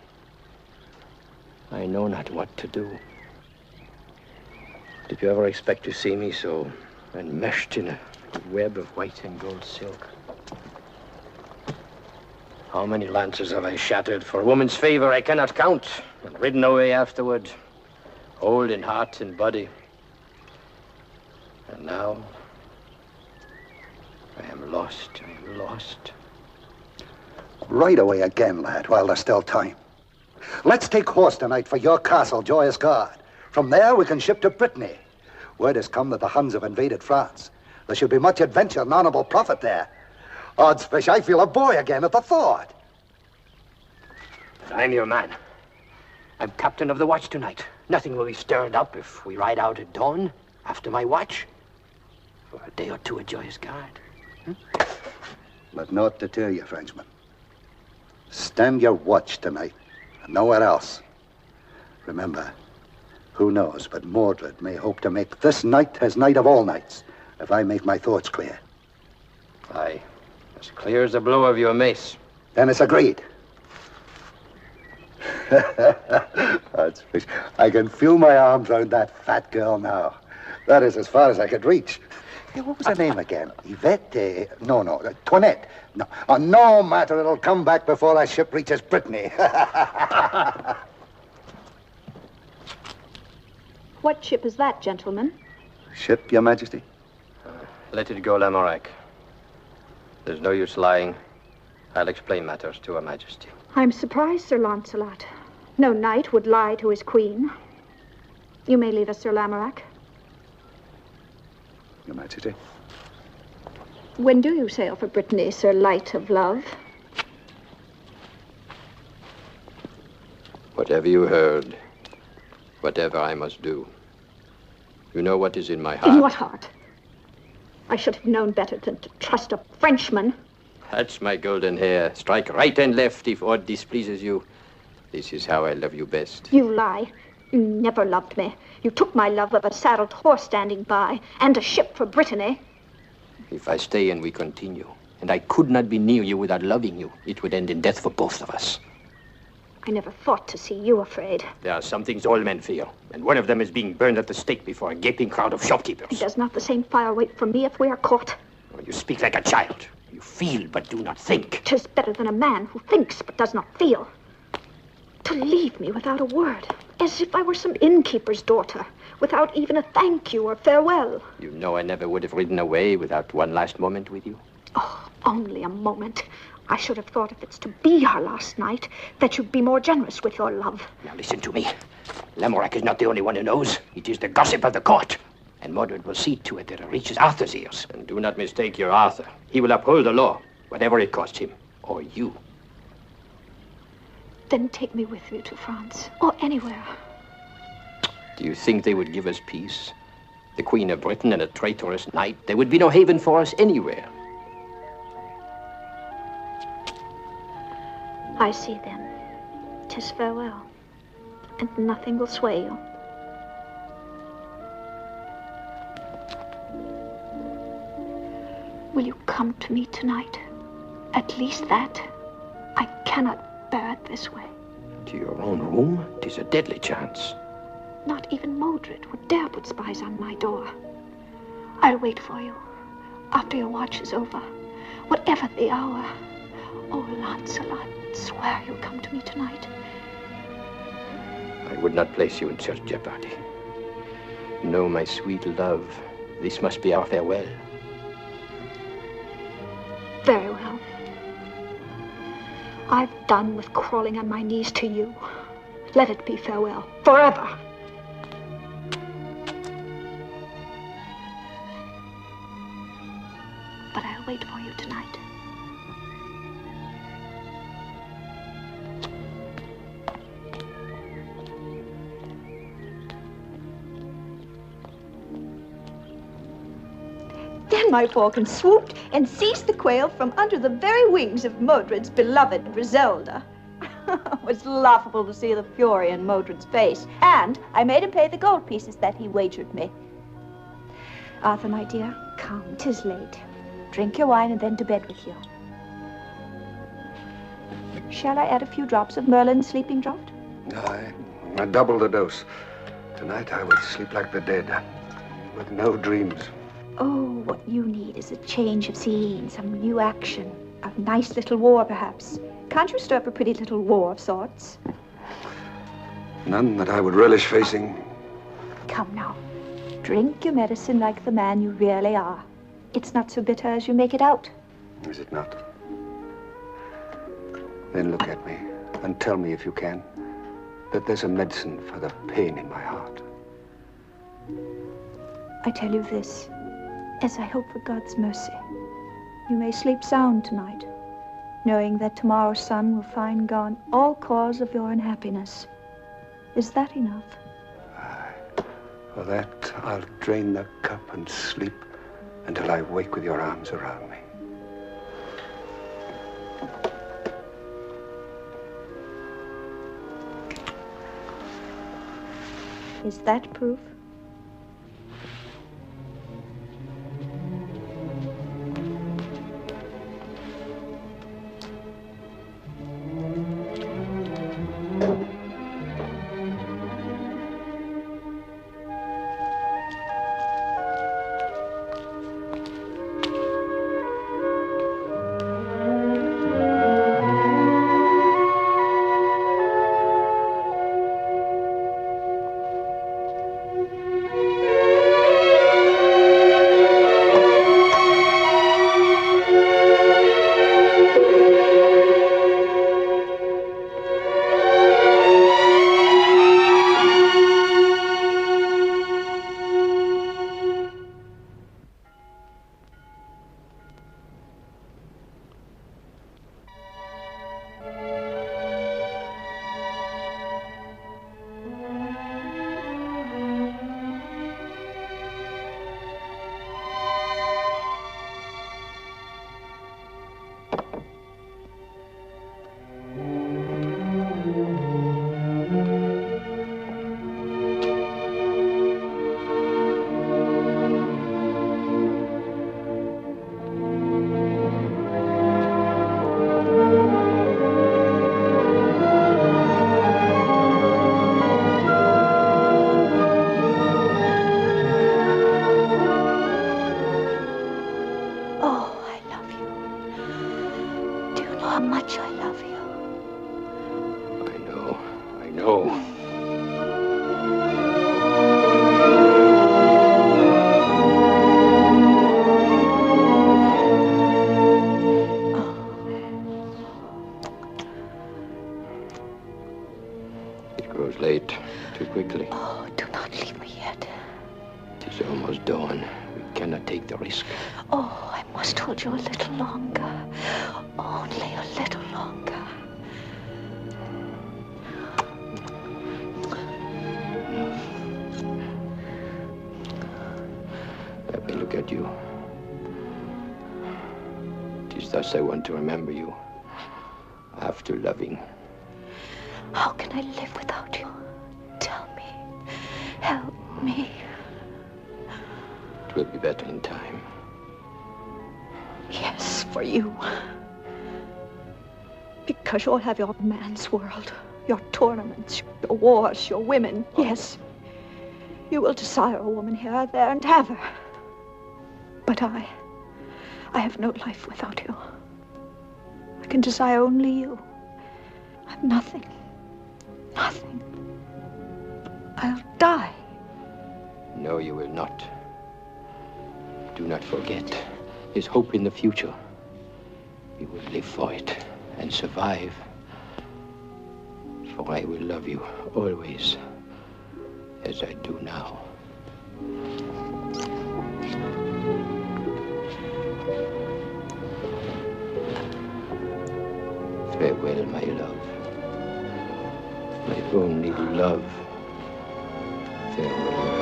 I know not what to do. Did you ever expect to see me so enmeshed in a web of white and gold silk? How many lances have I shattered for a woman's favor I cannot count, and ridden away afterward, old in heart and body. And now, I am lost, I am lost. Right away again, lad, while there's still time. Let's take horse tonight for your castle, Joyous Guard. From there, we can ship to Brittany. Word has come that the Huns have invaded France. There should be much adventure and honorable profit there. Odds fish, I feel a boy again at the thought. But I'm your man. I'm captain of the watch tonight. Nothing will be stirred up if we ride out at dawn after my watch. For a day or two at Joyous Guard. But naught to tell you, Frenchman. Stand your watch tonight, and nowhere else. Remember, who knows but Mordred may hope to make this night his night of all nights, if I make my thoughts clear. Aye, as clear as the blow of your mace. Then it's agreed. That's fish. I can feel my arms around that fat girl now. That is as far as I could reach. Yeah, what was her name again? Yvette? No, Toinette. No, no matter, it'll come back before our ship reaches Brittany. What ship is that, gentlemen? Ship, Your Majesty? Let it go, Lamorak. There's no use lying. I'll explain matters to Her Majesty. I'm surprised, Sir Lancelot. No knight would lie to his queen. You may leave us, Sir Lamorak. Your Majesty? When do you sail for Brittany, Sir Light of Love? Whatever you heard, whatever I must do, you know what is in my heart. In what heart? I should have known better than to trust a Frenchman. That's my golden hair. Strike right and left if aught displeases you. This is how I love you best. You lie. You never loved me. You took my love of a saddled horse standing by, and a ship for Brittany. If I stay and we continue, and I could not be near you without loving you, it would end in death for both of us. I never thought to see you afraid. There are some things all men fear, and one of them is being burned at the stake before a gaping crowd of shopkeepers. Does not the same fire wait for me if we are caught? Oh, you speak like a child. You feel but do not think. 'Tis better than a man who thinks but does not feel. To leave me without a word, as if I were some innkeeper's daughter, without even a thank you or farewell. You know I never would have ridden away without one last moment with you. Oh, only a moment. I should have thought if it's to be our last night, that you'd be more generous with your love. Now listen to me. Lamorak is not the only one who knows. It is the gossip of the court. And Mordred will see to it that it reaches Arthur's ears. And do not mistake your Arthur. He will uphold the law, whatever it costs him, or you. Then take me with you to France, or anywhere. Do you think they would give us peace? The Queen of Britain and a traitorous knight? There would be no haven for us anywhere. I see then. 'Tis farewell, and nothing will sway you. Will you come to me tonight? At least that. I cannot bear it this way. To your own room? 'Tis a deadly chance. Not even Mordred would dare put spies on my door. I'll wait for you, after your watch is over, whatever the hour. Oh, Lancelot, swear you'll come to me tonight. I would not place you in such jeopardy. No, my sweet love, this must be our farewell. Very well. I've done with crawling on my knees to you. Let it be farewell, forever. But I'll wait for you tonight. Then my falcon swooped and seized the quail from under the very wings of Modred's beloved Griselda. It was laughable to see the fury in Modred's face, and I made him pay the gold pieces that he wagered me. Arthur, my dear, come, 'tis late. Drink your wine and then to bed with you. Shall I add a few drops of Merlin's sleeping draught? I double the dose. Tonight I will sleep like the dead, with no dreams. Oh, what you need is a change of scene, some new action, a nice little war, perhaps. Can't you stir up a pretty little war of sorts? None that I would relish facing. Come now, drink your medicine like the man you really are. It's not so bitter as you make it out. Is it not? Then look at me and tell me, if you can, that there's a medicine for the pain in my heart. I tell you this, as I hope for God's mercy, you may sleep sound tonight, knowing that tomorrow's sun will find gone all cause of your unhappiness. Is that enough? For that, I'll drain the cup and sleep until I wake with your arms around me. Is that proof? Go. It grows late too quickly. Oh, do not leave me yet. It is almost dawn. We cannot take the risk. Oh, I must hold you a little longer. Only a little longer. Let me look at you. It is thus I want to remember you. After loving. How can I live without you? Tell me. Help me. It will be better in time. Yes, for you. Because you'll have your man's world, your tournaments, your wars, your women. Yes. You will desire a woman here or there and have her. But I have no life without you. I can desire only you. I'm nothing. Nothing. I'll die. No, you will not. Do not forget. There's hope in the future. We will live for it and survive. For I will love you always, as I do now. Farewell, my love. My only love. Farewell.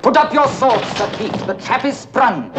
Put up your swords, Sir Keith. The trap is sprung.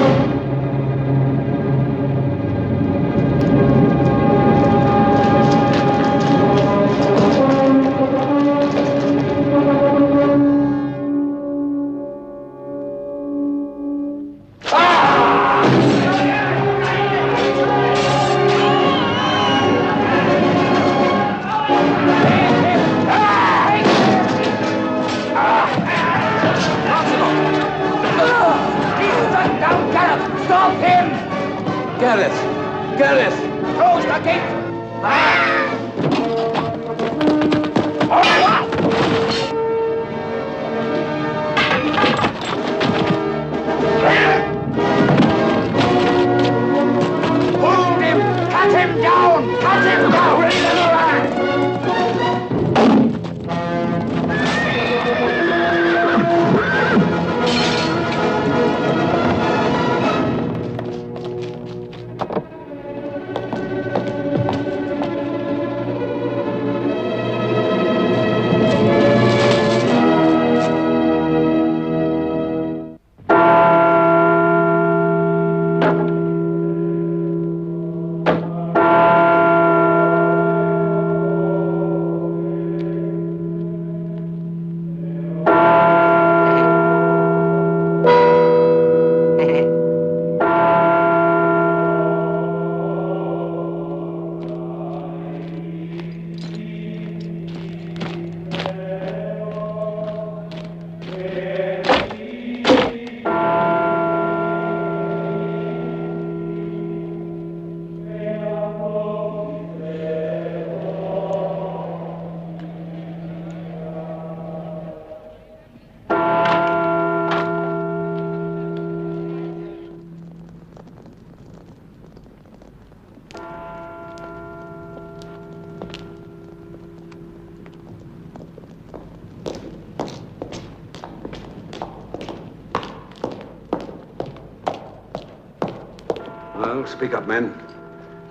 Well, speak up, man.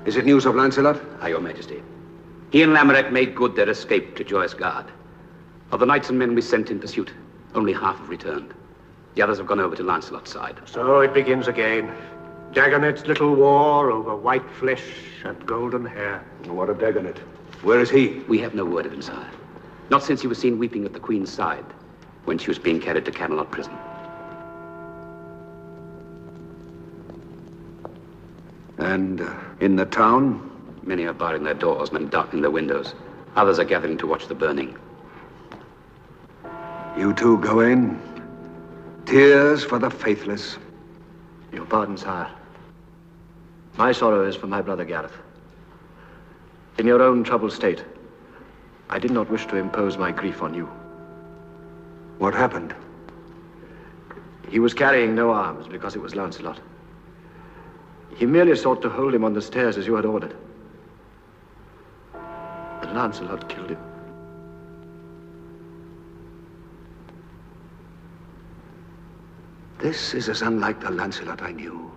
Is it news of Lancelot? Aye, Your Majesty. He and Lamorak made good their escape to Joyous Guard. Of the knights and men we sent in pursuit, only half have returned. The others have gone over to Lancelot's side. So it begins again. Dagonet's little war over white flesh and golden hair. What of Dagonet? Where is he? We have no word of him, sire. Not since he was seen weeping at the Queen's side when she was being carried to Camelot prison. And in the town? Many are barring their doors, men darkening their windows. Others are gathering to watch the burning. You too, Gawain. Tears for the faithless. Your pardon, sire. My sorrow is for my brother Gareth. In your own troubled state, I did not wish to impose my grief on you. What happened? He was carrying no arms because it was Lancelot. He merely sought to hold him on the stairs as you had ordered. But Lancelot killed him. This is as unlike the Lancelot I knew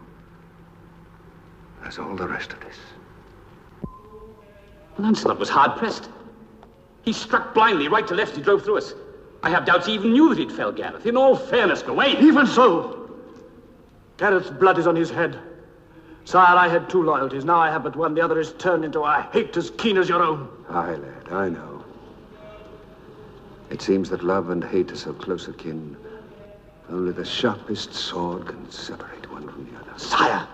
as all the rest of this. Lancelot was hard-pressed. He struck blindly, right to left, he drove through us. I have doubts he even knew that he'd fell Gareth. In all fairness, Gawain. Even so, Gareth's blood is on his head. Sire, I had two loyalties. Now I have but one. The other is turned into a hate as keen as your own. Aye, lad, I know. It seems that love and hate are so close akin. Only the sharpest sword can separate one from the other. Sire,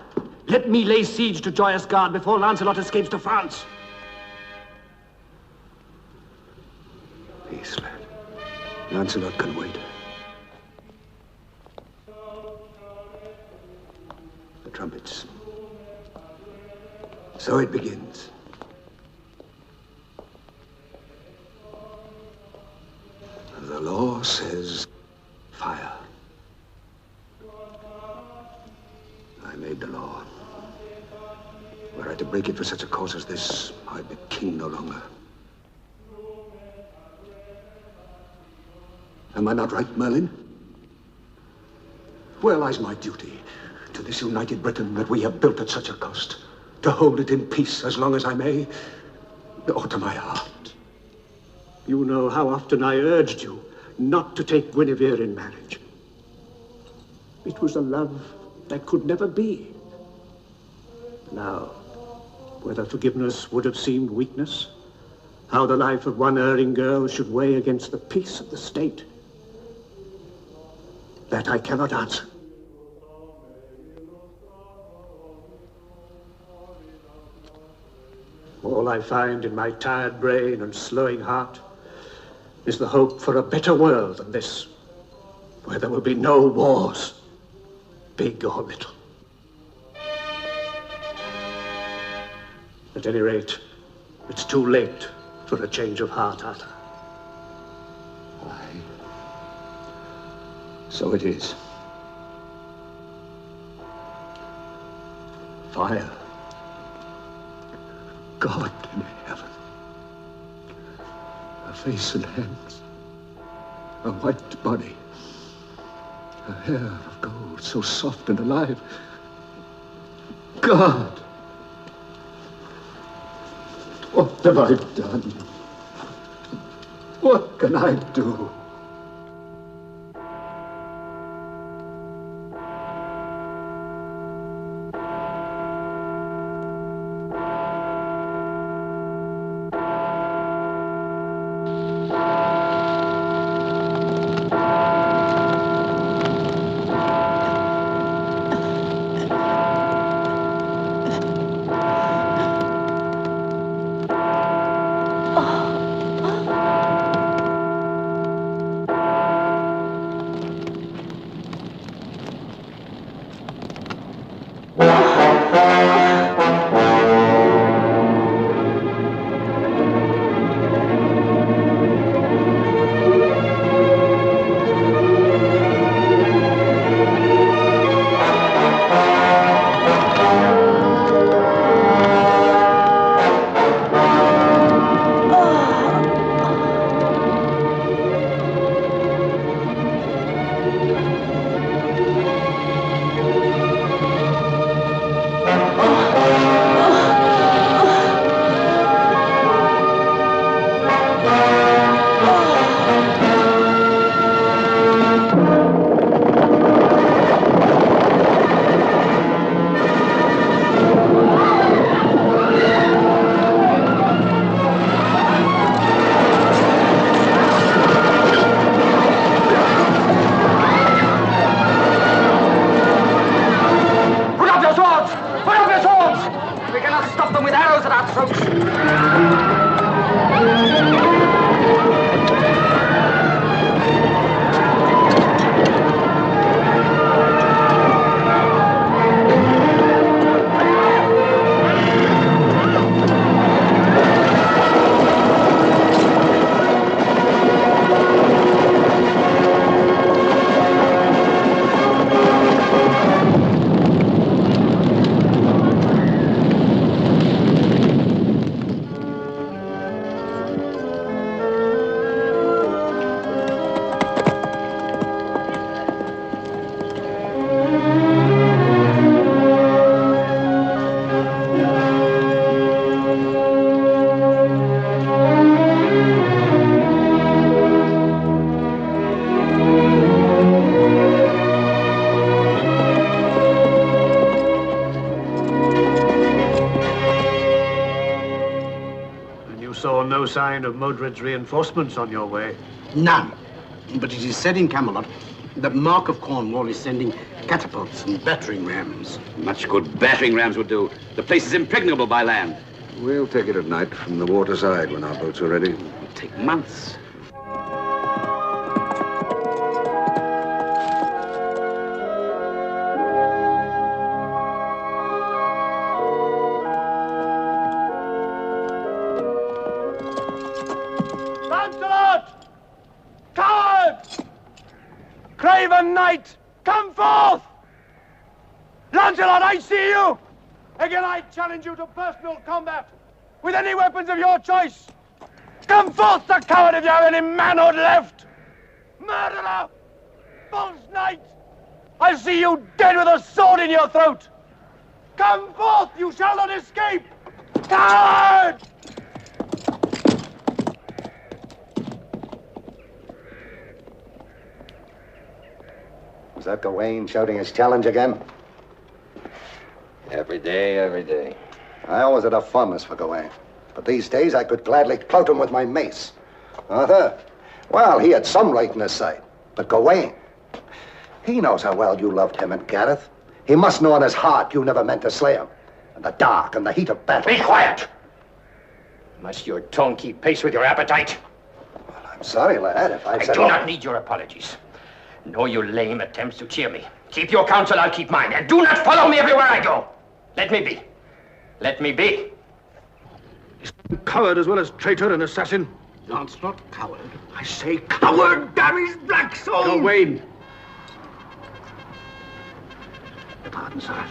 let me lay siege to Joyous Gard before Lancelot escapes to France. Peace, lad. Lancelot can wait. The trumpets. So it begins. The law says fire. I made the law. Were I to break it for such a cause as this, I'd be king no longer. Am I not right, Merlin? Where lies my duty to this united Britain that we have built at such a cost, to hold it in peace as long as I may, or to my heart? You know how often I urged you not to take Guinevere in marriage. It was a love that could never be. Now, whether forgiveness would have seemed weakness, how the life of one erring girl should weigh against the peace of the state, that I cannot answer. All I find in my tired brain and slowing heart is the hope for a better world than this, where there will be no wars, big or little. At any rate, it's too late for a change of heart, Arthur. Aye. So it is. Fire. God in heaven. A face and hands. A white body. A hair of gold, so soft and alive. God! What have I done? What can I do? sign of Modred's reinforcements on your way. None. But it is said in Camelot that Mark of Cornwall is sending catapults and battering rams. Much good battering rams would do. The place is impregnable by land. We'll take it at night from the waterside when our boats are ready. It'll take months. Lancelot! Coward! Craven knight, come forth! Lancelot, I see you! Again, I challenge you to personal combat with any weapons of your choice. Come forth, the coward, if you have any manhood left! Murderer! False knight! I see you dead with a sword in your throat! Come forth, you shall not escape! Coward! Was that Gawain shouting his challenge again? Every day, every day. I always had a fondness for Gawain. But these days I could gladly clout him with my mace. Arthur, well, he had some right in his side. But Gawain, he knows how well you loved him and Gareth. He must know in his heart you never meant to slay him. In the dark and the heat of battle. Be quiet! Must your tongue keep pace with your appetite? Well, I'm sorry, lad, if I've I said... do not need your apologies. Nor your lame attempts to cheer me. Keep your counsel, I'll keep mine. And do not follow me everywhere I go. Let me be. Let me be. Coward as well as traitor and assassin. Lancelot, coward. I say coward, damn his black soul! Gawain. Pardon, sir.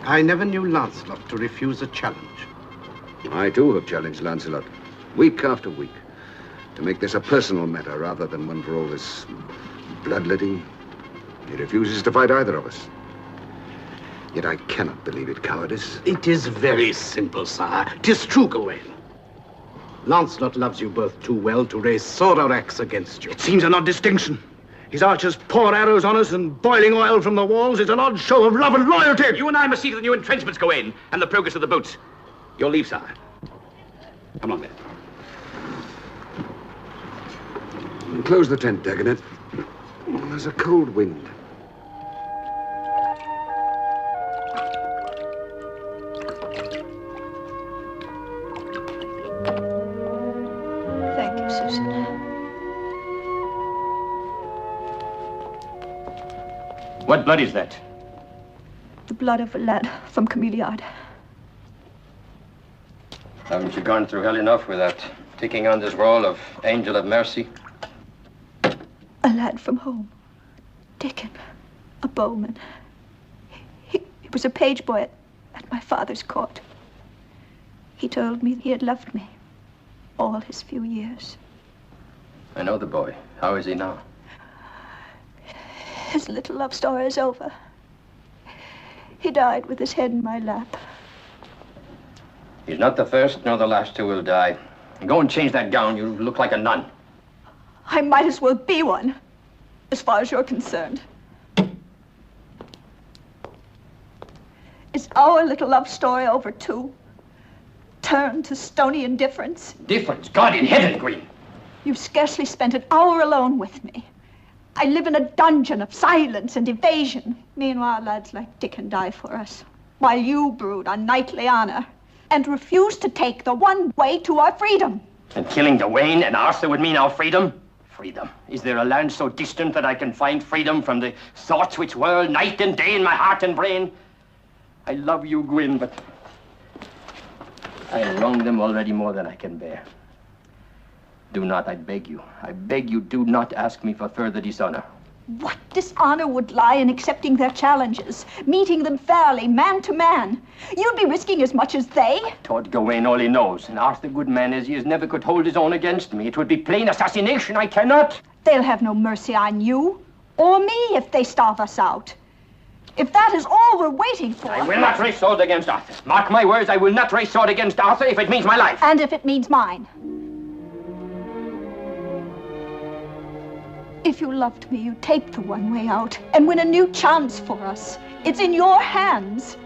I never knew Lancelot to refuse a challenge. I, too, have challenged Lancelot, week after week, to make this a personal matter rather than one for all this bloodletting. He refuses to fight either of us. Yet I cannot believe it cowardice. It is very simple, sire. 'Tis true, Gawain. Lancelot loves you both too well to raise sword or axe against you. It seems an odd distinction. His archers pour arrows on us and boiling oil from the walls. It's an odd show of love and loyalty. You and I must see to the new entrenchments, Gawain, and the progress of the boats. Your leave, sire. Come on, then. Close the tent, Dagonet. There's a cold wind. Thank you, Susan. What blood is that? The blood of a lad from Camelot. Haven't you gone through hell enough without taking on this role of angel of mercy? A lad from home. Dickon. A bowman. He was a page boy at my father's court. He told me he had loved me all his few years. I know the boy. How is he now? His little love story is over. He died with his head in my lap. He's not the first nor the last who will die. Go and change that gown. You look like a nun. I might as well be one, as far as you're concerned. Is our little love story over too? Turned to stony indifference? Difference? God in heaven, Green. You've scarcely spent an hour alone with me. I live in a dungeon of silence and evasion. Meanwhile, lads like Dickon die for us, while you brood on knightly honor and refuse to take the one way to our freedom. And killing Gawain and Arthur would mean our freedom? Freedom. Is there a land so distant that I can find freedom from the thoughts which whirl night and day in my heart and brain? I love you, Gwyn, but I wrong them already more than I can bear. Do not, I beg you, do not ask me for further dishonor. What dishonor would lie in accepting their challenges, meeting them fairly, man to man? You'd be risking as much as they. Taught Gawain all he knows, and Arthur, good man as he is, never could hold his own against me. It would be plain assassination. I cannot. They'll have no mercy on you, or me, if they starve us out. If that is all we're waiting for... I will not raise sword against Arthur. Mark my words, I will not raise sword against Arthur if it means my life. And if it means mine. If you loved me, you'd take the one way out and win a new chance for us. It's in your hands.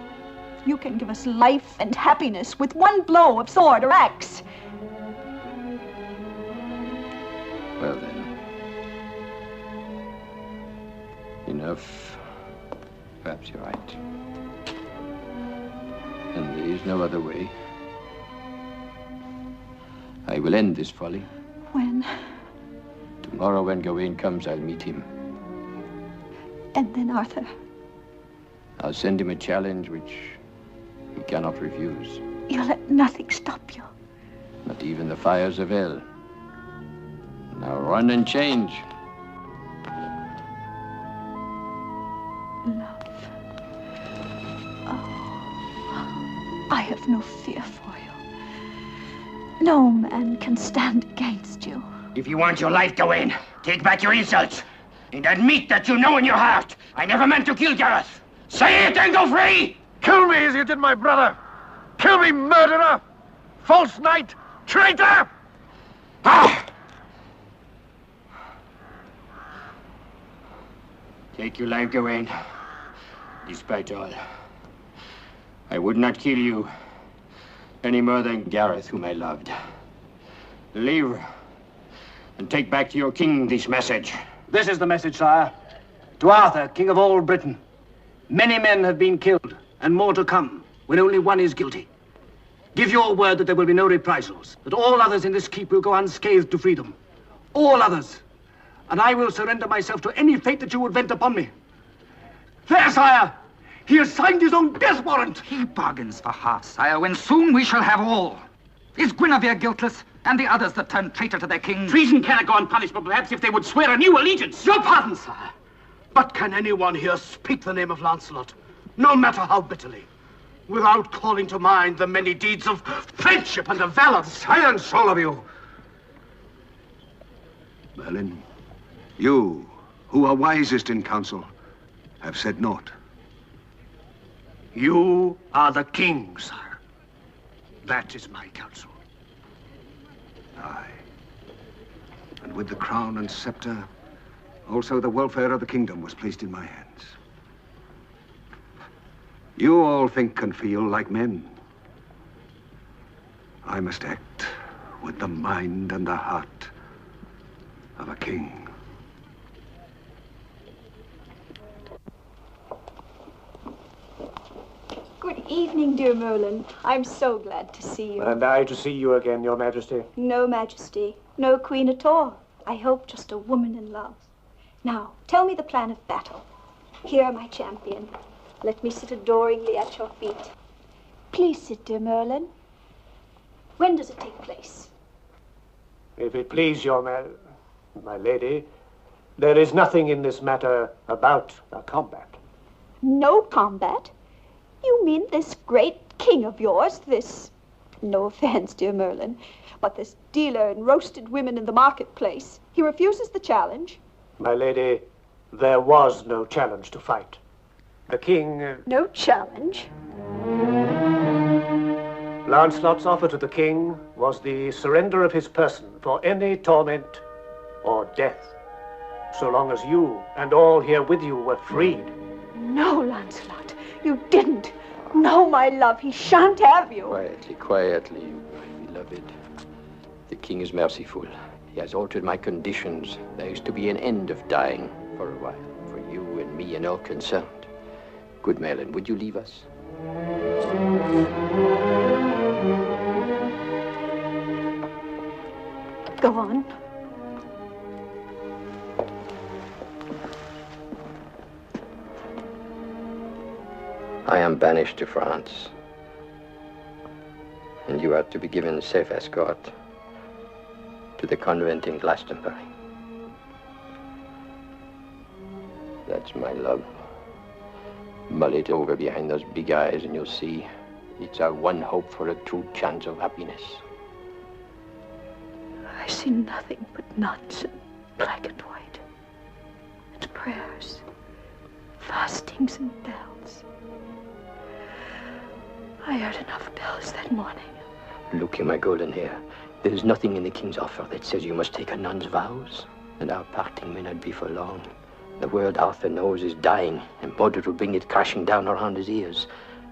You can give us life and happiness with one blow of sword or axe. Enough. Perhaps you're right. And there is no other way. I will end this folly. When? Tomorrow when Gawain comes, I'll meet him. And then Arthur? I'll send him a challenge which he cannot refuse. You'll let nothing stop you. Not even the fires of hell. Now run and change. Love. Oh, I have no fear for you. No man can stand against you. If you want your life, Gawain, take back your insults and admit that you know in your heart I never meant to kill Gareth. Say it and go free! Kill me as you did my brother! Kill me, murderer! False knight! Traitor! Ah! Take your life, Gawain. Despite all, I would not kill you any more than Gareth, whom I loved. Leave and take back to your king this message. This is the message, sire. To Arthur, king of all Britain. Many men have been killed, and more to come, when only one is guilty. Give your word that there will be no reprisals, that all others in this keep will go unscathed to freedom. All others. And I will surrender myself to any fate that you would vent upon me. There, sire! He has signed his own death warrant! He bargains for half, sire, when soon we shall have all. Is Guinevere guiltless, and the others that turned traitor to their king? Treason cannot go unpunished, but perhaps if they would swear a new allegiance. Your pardon, sire. But can anyone here speak the name of Lancelot, no matter how bitterly, without calling to mind the many deeds of friendship and of valor? Silence, all of you! Merlin, you, who are wisest in council, have said naught. You are the king, sire. That is my counsel. Aye. And with the crown and scepter, also the welfare of the kingdom was placed in my hands. You all think and feel like men. I must act with the mind and the heart of a king. Good evening, dear Merlin. I'm so glad to see you. And I to see you again, Your Majesty. No majesty, no queen at all. I hope just a woman in love. Now, tell me the plan of battle. Here, my champion. Let me sit adoringly at your feet. Please sit, dear Merlin. When does it take place? If it please my lady, there is nothing in this matter about a combat. No combat? You mean this great king of yours, this, no offense, dear Merlin, but this dealer in roasted women in the marketplace, he refuses the challenge? My lady, there was no challenge to fight. The king... No challenge? Lancelot's offer to the king was the surrender of his person for any torment or death, so long as you and all here with you were freed. No, Lancelot, you didn't. No, my love, he shan't have you. Quietly, quietly, my beloved. The king is merciful. He has altered my conditions. There is to be an end of dying for a while, for you and me and all concerned. Good Merlin, would you leave us? Go on. I am banished to France, and you are to be given safe escort to the convent in Glastonbury. That's my love. Mull it over behind those big eyes and you'll see it's our one hope for a true chance of happiness. I see nothing but nuns and black and white, and prayers, fastings and bells. I heard enough bells that morning. Look you, my golden hair. There is nothing in the king's offer that says you must take a nun's vows, and our parting may not be for long. The world Arthur knows is dying, and Mordred will bring it crashing down around his ears.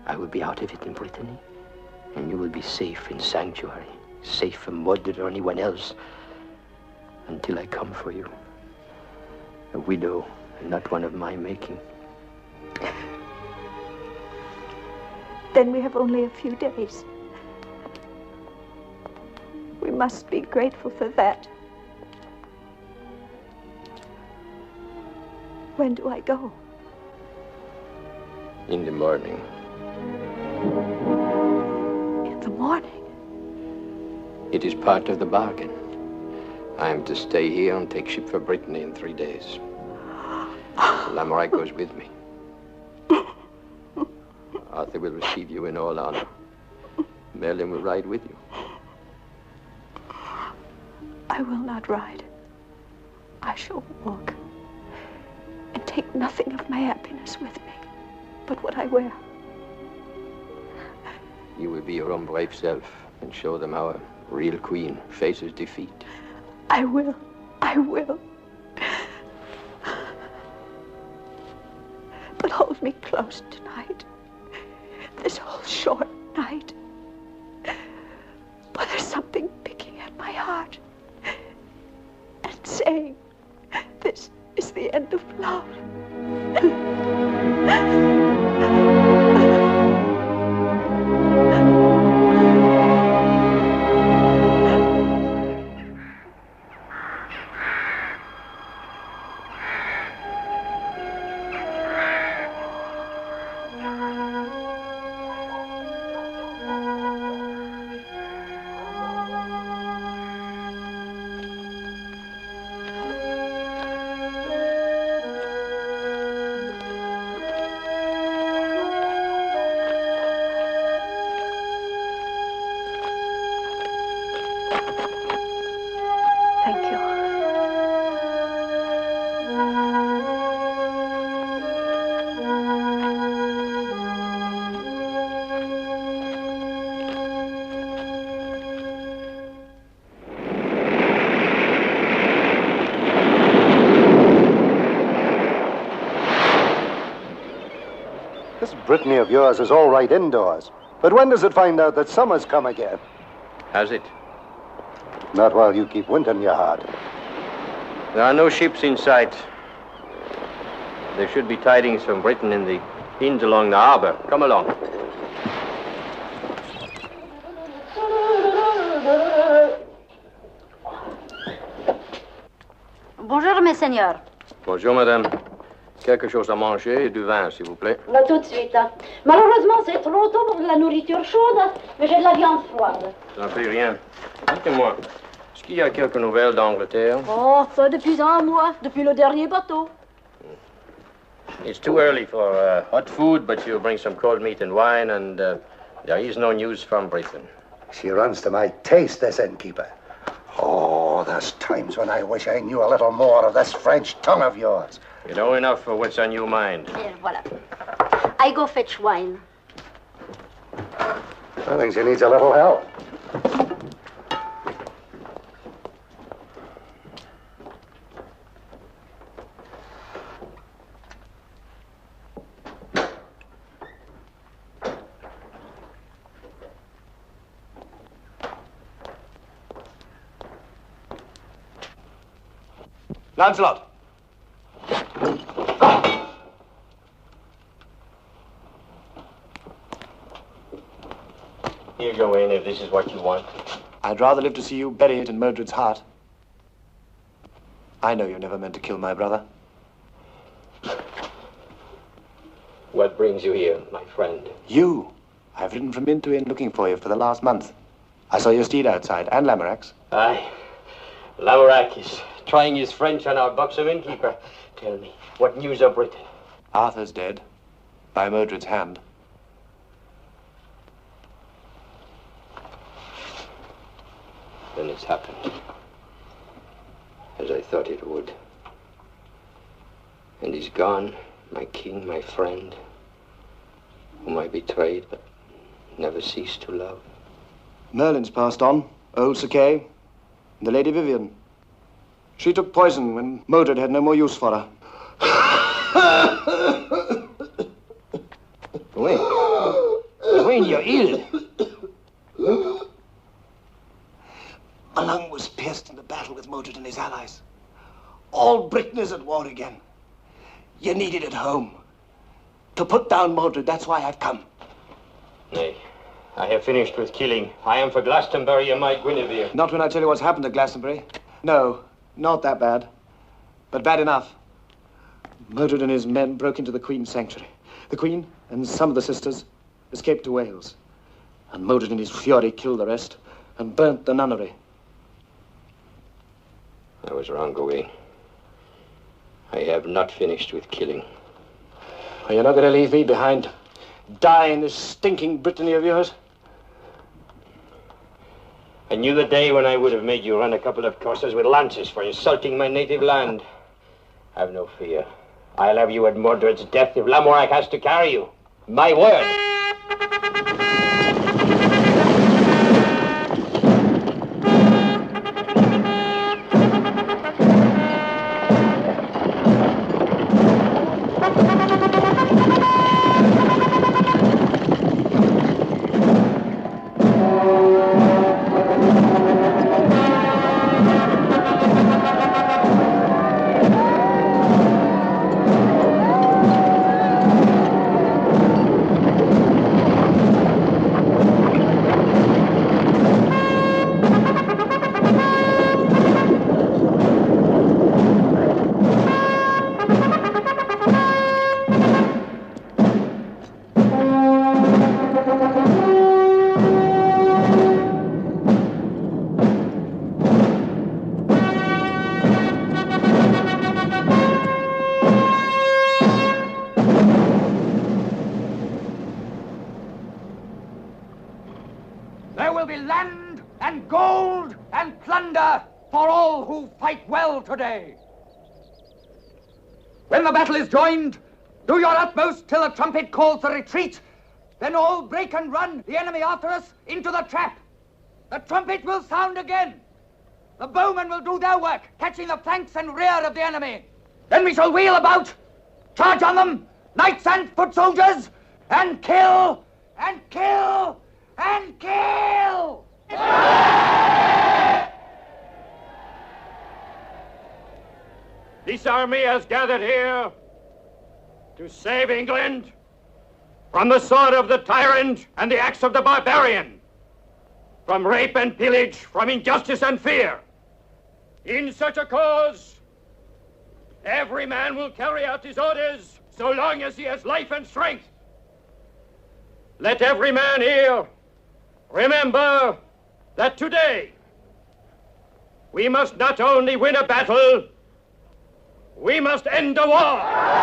I will be out of it in Brittany, and you will be safe in sanctuary, safe from Mordred or anyone else, until I come for you. A widow and not one of my making. Then we have only a few days. We must be grateful for that. When do I go? In the morning. In the morning? It is part of the bargain. I am to stay here and take ship for Brittany in 3 days. Lamorak goes with me. Arthur will receive you in all honor. Merlin will ride with you. I will not ride. I shall walk and take nothing of my happiness with me but what I wear. You will be your own brave self and show them how a real queen faces defeat. I will. I will. But hold me close tonight. This whole short night. For there's something picking at my heart and saying, this is the end of love. Brittany of yours is all right indoors. But when does it find out that summer's come again? Has it? Not while you keep wind in your heart. There are no ships in sight. There should be tidings from Britain in the inns along the harbor. Come along. Bonjour, mes seigneurs. Bonjour, madame. Quelque chose à manger et du vin, s'il vous plaît. Là, tout de suite. Malheureusement, c'est trop tôt pour de la nourriture chaude, mais j'ai de la viande froide. J'en fais rien. Dites-moi, est-ce qu'il y a quelques nouvelles d'Angleterre? Oh, pas depuis un mois, depuis le dernier bateau. It's too early for hot food, but you bring some cold meat and wine, and there is no news from Britain. She runs to my taste, this innkeeper. Oh, there's times when I wish I knew a little more of this French tongue of yours. You know enough for what's on your mind. Voilà. I go fetch wine. I think she needs a little help. Lancelot! Here, go in if this is what you want. I'd rather live to see you bury it in Mordred's heart. I know you never meant to kill my brother. What brings you here, my friend? You. I've ridden from inn to inn looking for you for the last month. I saw your steed outside, and Lamorak's. Aye. Lamorak is trying his French on our buxom innkeeper. Tell me, what news of Britain? Arthur's dead. By Mordred's hand. Then it's happened. As I thought it would. And he's gone, my king, my friend, whom I betrayed but never ceased to love. Merlin's passed on. Old Sir Kay. And the Lady Vivian. She took poison when Mordred had no more use for her. Wayne, you're ill. My lung was pierced in the battle with Mordred and his allies. All Britain is at war again. You need it at home. To put down Mordred, that's why I've come. Nay, I have finished with killing. I am for Glastonbury and my Guinevere. Not when I tell you what's happened at Glastonbury. No, not that bad. But bad enough. Mordred and his men broke into the Queen's sanctuary. The Queen and some of the sisters escaped to Wales. And Mordred in his fury killed the rest and burnt the nunnery. I was wrong, Gawain. I have not finished with killing. Are you not going to leave me behind? Die in this stinking Brittany of yours? I knew the day when I would have made you run a couple of courses with lances for insulting my native land. Have no fear. I'll have you at Mordred's death if Lamorak has to carry you. My word. Today. When the battle is joined, do your utmost till the trumpet calls the retreat. Then all break and run, the enemy after us, into the trap. The trumpet will sound again. The bowmen will do their work, catching the flanks and rear of the enemy. Then we shall wheel about, charge on them, knights and foot soldiers, and kill, and kill, and kill! This army has gathered here to save England from the sword of the tyrant and the axe of the barbarian, from rape and pillage, from injustice and fear. In such a cause, every man will carry out his orders so long as he has life and strength. Let every man here remember that today we must not only win a battle, we must end the war!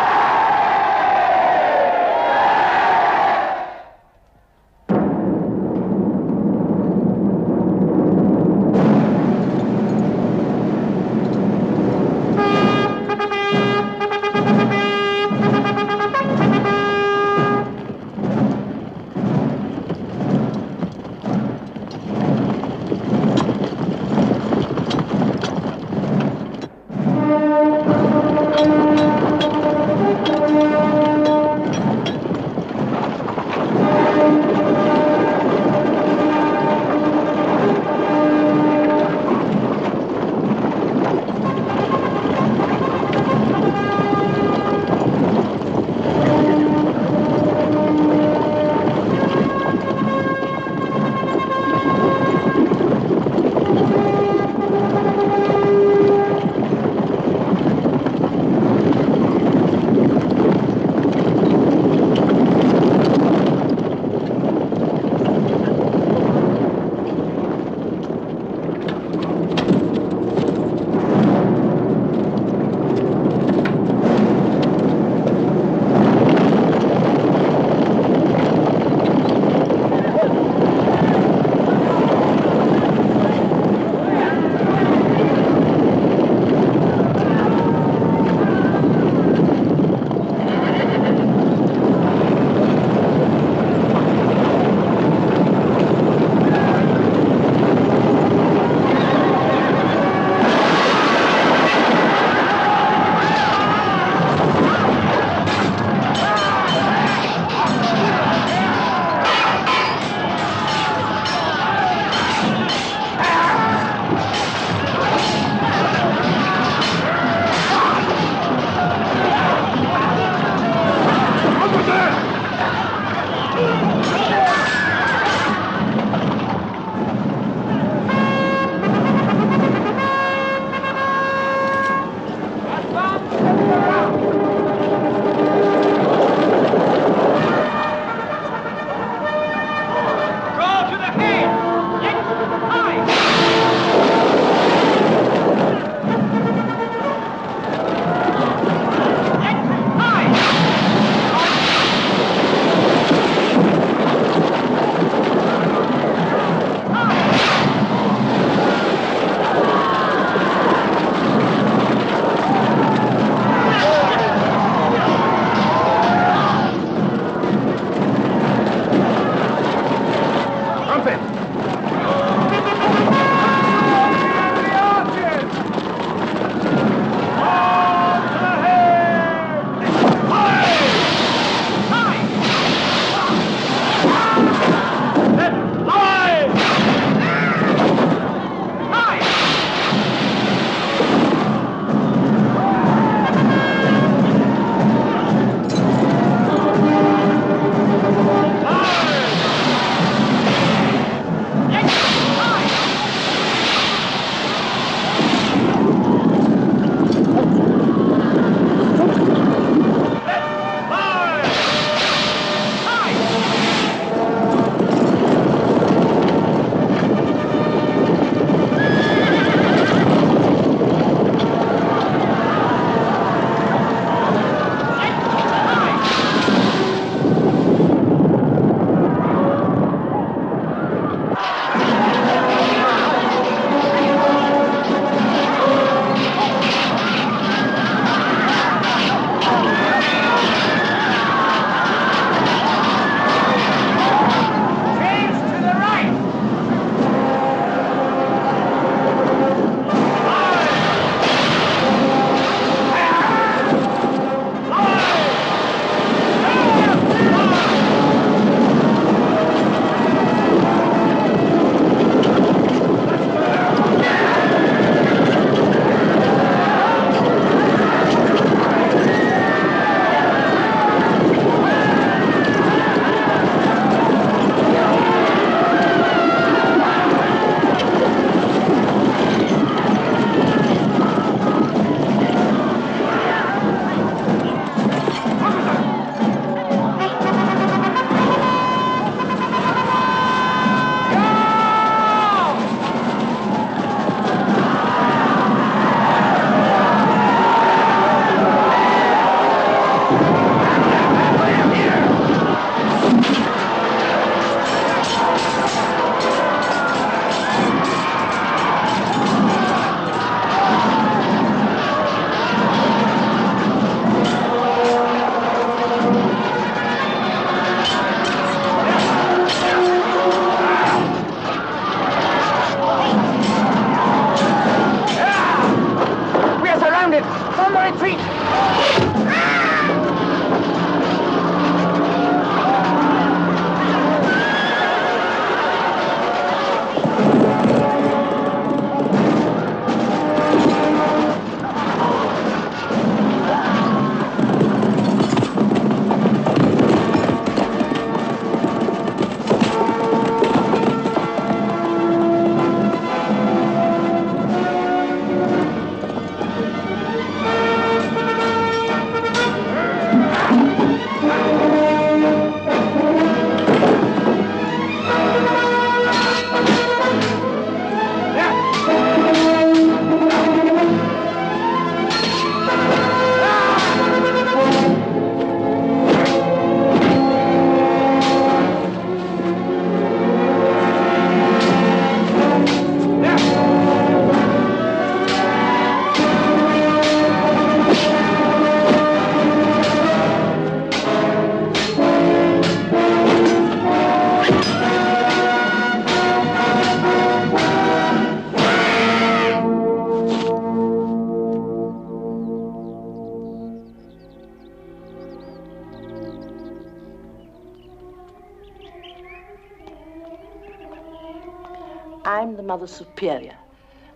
I'm the Mother Superior.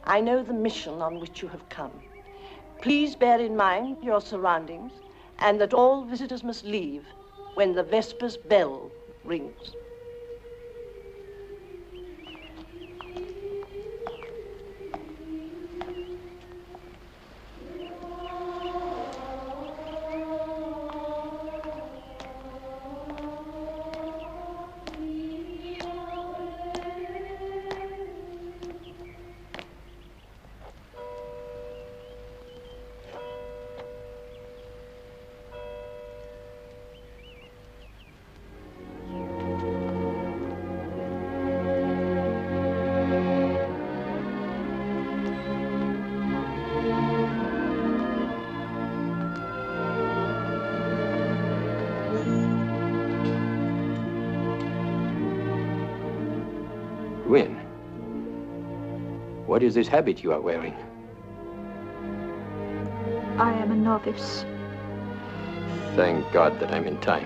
I know the mission on which you have come. Please bear in mind your surroundings and that all visitors must leave when the Vespers bell rings. Gwyn, what is this habit you are wearing? I am a novice. Thank God that I'm in time.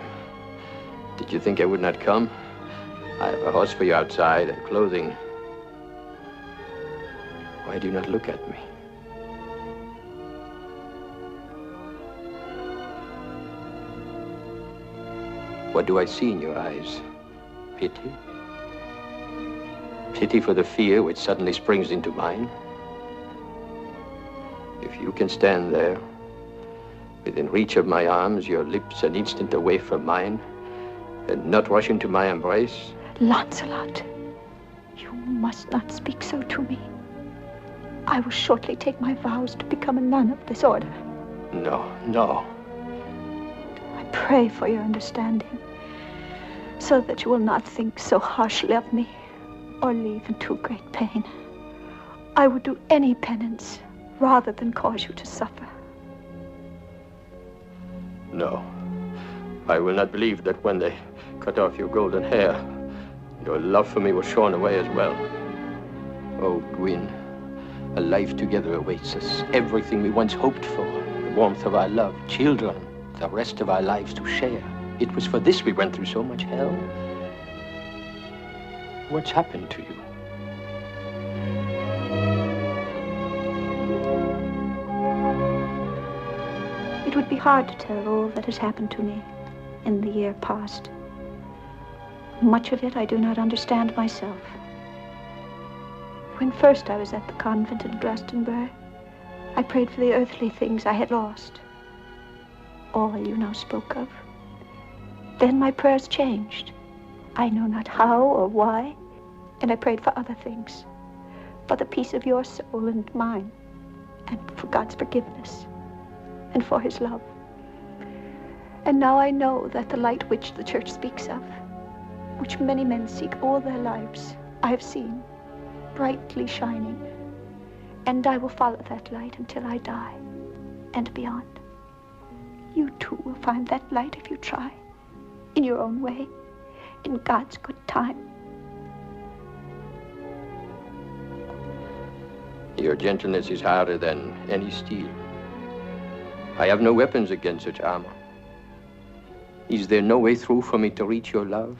Did you think I would not come? I have a horse for you outside and clothing. Why do you not look at me? What do I see in your eyes? Pity? Pity for the fear which suddenly springs into mine? If you can stand there, within reach of my arms, your lips an instant away from mine, and not rush into my embrace. Lancelot, you must not speak so to me. I will shortly take my vows to become a nun of this order. No, no. I pray for your understanding, so that you will not think so harshly of me, or leave in too great pain. I would do any penance rather than cause you to suffer. No. I will not believe that when they cut off your golden hair, your love for me was shorn away as well. Oh, Gwyn, a life together awaits us. Everything we once hoped for, the warmth of our love, children, the rest of our lives to share. It was for this we went through so much hell. What's happened to you? It would be hard to tell all that has happened to me in the year past. Much of it I do not understand myself. When first I was at the convent in Glastonbury, I prayed for the earthly things I had lost. All you now spoke of. Then my prayers changed. I know not how or why, and I prayed for other things. For the peace of your soul and mine, and for God's forgiveness, and for his love. And now I know that the light which the church speaks of, which many men seek all their lives, I have seen, brightly shining. And I will follow that light until I die, and beyond. You too will find that light if you try, in your own way, in God's good time. Your gentleness is harder than any steel. I have no weapons against such armor. Is there no way through for me to reach your love?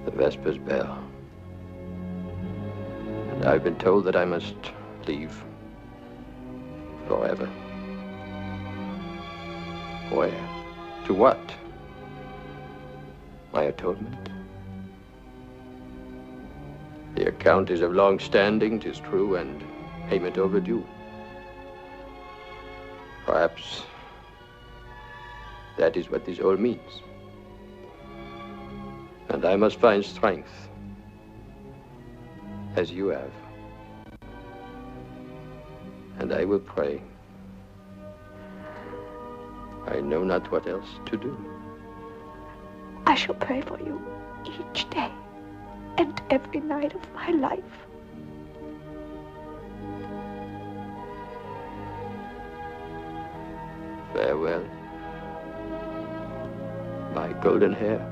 The Vespers bell. And I've been told that I must leave forever. Where? To what? My atonement? The account is of long standing, 'tis true, and payment overdue. Perhaps that is what this all means. And I must find strength, as you have. And I will pray. I know not what else to do. I shall pray for you each day and every night of my life. Farewell, my golden hair.